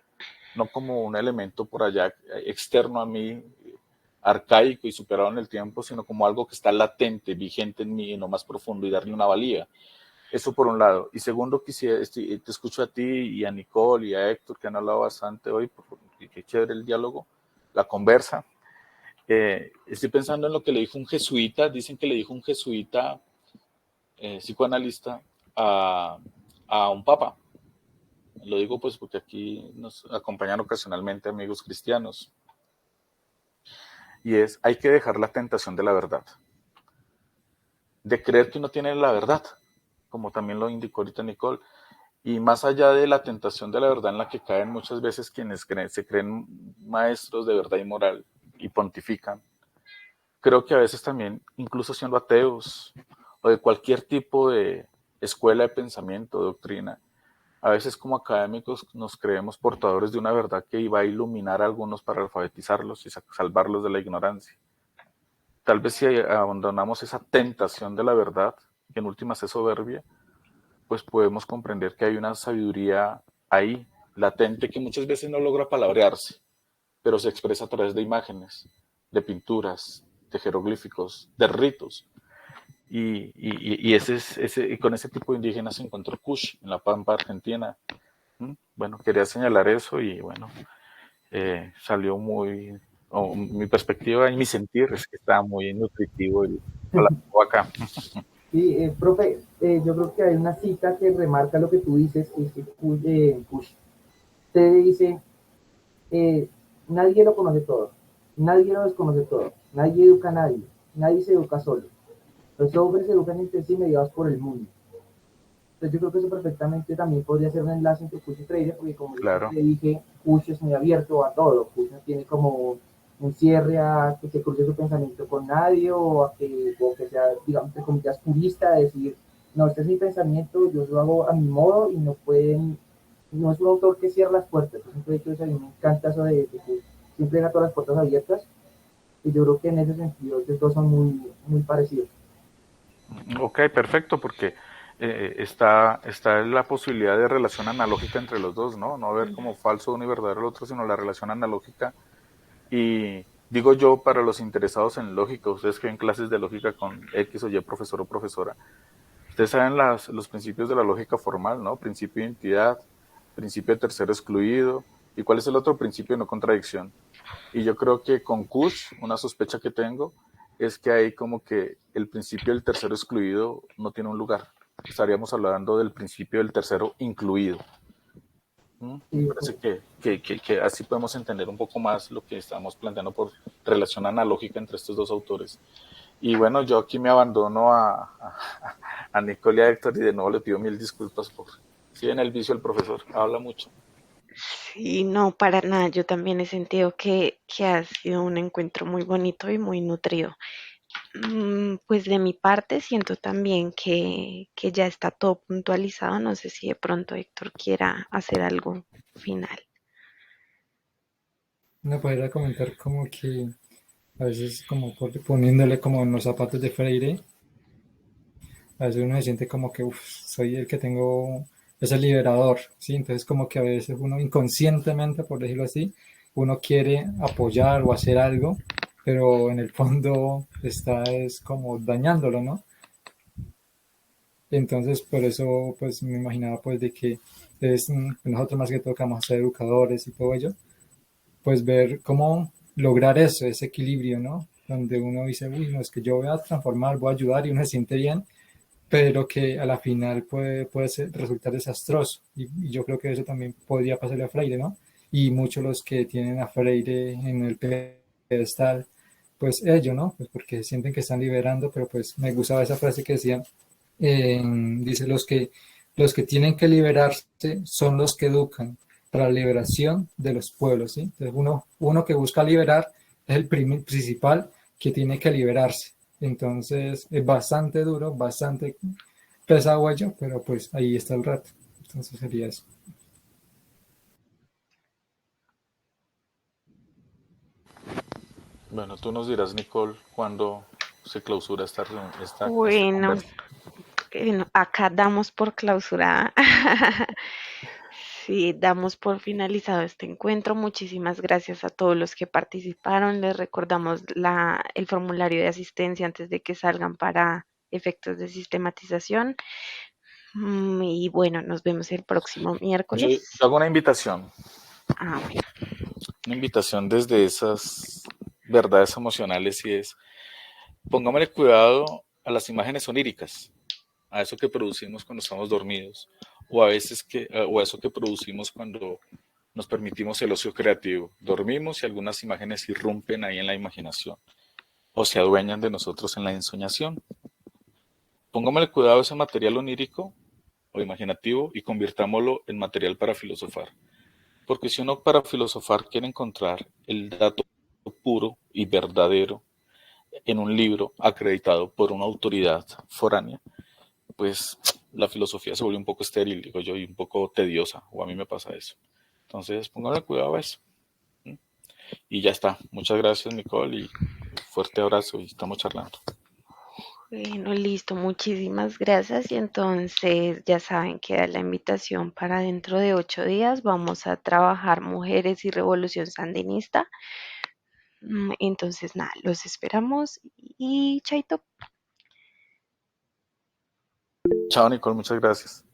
no como un elemento por allá externo a mí, arcaico y superado en el tiempo, sino como algo que está latente, vigente en mí, en lo más profundo y darle una valía. Eso por un lado. Y segundo, quisiera, te escucho a ti y a Nicole y a Héctor, que han hablado bastante hoy, qué chévere el diálogo, la conversa. Estoy pensando en lo que le dijo un jesuita, dicen que le dijo un jesuita psicoanalista a, a un papa. Lo digo pues porque aquí nos acompañan ocasionalmente amigos cristianos. Y es, hay que dejar la tentación de la verdad, de creer que uno tiene la verdad, como también lo indicó ahorita Nicole. Y más allá de la tentación de la verdad en la que caen muchas veces quienes se creen maestros de verdad y moral y pontifican, creo que a veces también, incluso siendo ateos o de cualquier tipo de escuela de pensamiento, doctrina, a veces como académicos nos creemos portadores de una verdad que iba a iluminar a algunos para alfabetizarlos y salvarlos de la ignorancia. Tal vez si abandonamos esa tentación de la verdad, que en últimas es soberbia, pues podemos comprender que hay una sabiduría ahí, latente, que muchas veces no logra palabrearse, pero se expresa a través de imágenes, de pinturas, de jeroglíficos, de ritos. Y con ese tipo de indígenas se encontró Kush en la Pampa Argentina. Bueno, quería señalar eso y bueno, salió mi perspectiva y mi sentir es que está muy nutritivo el hablar acá. Sí, profe, yo creo que hay una cita que remarca lo que tú dices, y es que Kush te dice, eh, nadie lo conoce todo, nadie lo desconoce todo, nadie educa a nadie, nadie se educa solo. Los hombres se educan entre sí mediados por el mundo. Entonces yo creo que eso perfectamente también podría ser un enlace entre Kush y Freire, porque como yo siempre Claro. le dije, Kush es muy abierto a todo, Kush no tiene como un cierre a que se cruce su pensamiento con nadie o que sea, digamos, entre comillas, purista, de decir, no, este es mi pensamiento, yo lo hago a mi modo y no pueden, no es un autor que cierra las puertas. Yo siempre he dicho eso, a mí me encanta eso de que siempre deja todas las puertas abiertas y yo creo que en ese sentido estos dos son muy parecidos. Ok, perfecto, porque está la posibilidad de relación analógica entre los dos, ¿no? No ver como falso uno y verdadero el otro, sino la relación analógica. Y digo yo, para los interesados en lógica, ustedes que ven clases de lógica con X o Y profesor o profesora, ustedes saben los principios de la lógica formal, ¿no? Principio de identidad, principio de tercero excluido, ¿y cuál es el otro principio de no contradicción? Y yo creo que con Kush, una sospecha que tengo, es que hay como que el principio del tercero excluido no tiene un lugar. Estaríamos hablando del principio del tercero incluido. ¿Mm? Me Y, parece que así podemos entender un poco más lo que estamos planteando por relación analógica entre estos dos autores. Y bueno, yo aquí me abandono a Nicole y a Héctor y de nuevo le pido mil disculpas por... Sí, en el vicio el profesor habla mucho. Sí, no, para nada. Yo también he sentido que ha sido un encuentro muy bonito y muy nutrido. Pues de mi parte siento también que ya está todo puntualizado. No sé si de pronto Héctor quiera hacer algo final. No podría comentar como que a veces como poniéndole como en los zapatos de Freire, a veces uno se siente como que uf, soy el que tengo ese liberador, ¿sí? Entonces como que a veces uno inconscientemente, por decirlo así, uno quiere apoyar o hacer algo, pero en el fondo está es como dañándolo, ¿no? Entonces por eso pues me imaginaba pues de que es nosotros más que todo que vamos a ser educadores y todo ello, pues ver cómo lograr eso, ese equilibrio, ¿no? Donde uno dice, uy, no, es que yo voy a transformar, voy a ayudar y uno se siente bien, pero que a la final resultar desastroso. Y yo creo que eso también podría pasarle a Freire, ¿no? Y muchos los que tienen a Freire en el pedestal, pues ellos, ¿no? Pues porque sienten que están liberando, pero pues me gustaba esa frase que decía, dice, los que tienen que liberarse son los que educan para la liberación de los pueblos, ¿sí? Entonces uno que busca liberar es el principal que tiene que liberarse. Entonces es bastante duro, bastante pesado ello, pero pues ahí está el rato. Entonces sería eso. Bueno, tú nos dirás, Nicole, cuándo se clausura esta Bueno, conversa. acá damos por clausurada. Sí, damos por finalizado este encuentro. Muchísimas gracias a todos los que participaron. Les recordamos el formulario de asistencia antes de que salgan para efectos de sistematización. Y bueno, nos vemos el próximo Yo miércoles. hago Ah, bueno. una invitación desde esas verdades emocionales y es, pongámosle cuidado a las imágenes oníricas, a eso que producimos cuando estamos dormidos, o a veces o a eso que producimos cuando nos permitimos el ocio creativo. Dormimos y algunas imágenes irrumpen ahí en la imaginación o se adueñan de nosotros en la ensoñación. Pongámosle cuidado a ese material onírico o imaginativo y convirtámoslo en material para filosofar. Porque si uno para filosofar quiere encontrar el dato puro y verdadero en un libro acreditado por una autoridad foránea, pues la filosofía se vuelve un poco estéril, digo yo, y un poco tediosa, o a mí me pasa eso. Entonces, pónganle cuidado a eso. Y ya está. Muchas gracias, Nicole, y fuerte abrazo y estamos charlando. Bueno, listo, muchísimas gracias. Y entonces ya saben, queda la invitación para dentro de 8 días. Vamos a trabajar Mujeres y Revolución Sandinista. Entonces, nada, los esperamos y chaito. Chao, Nicole, muchas gracias.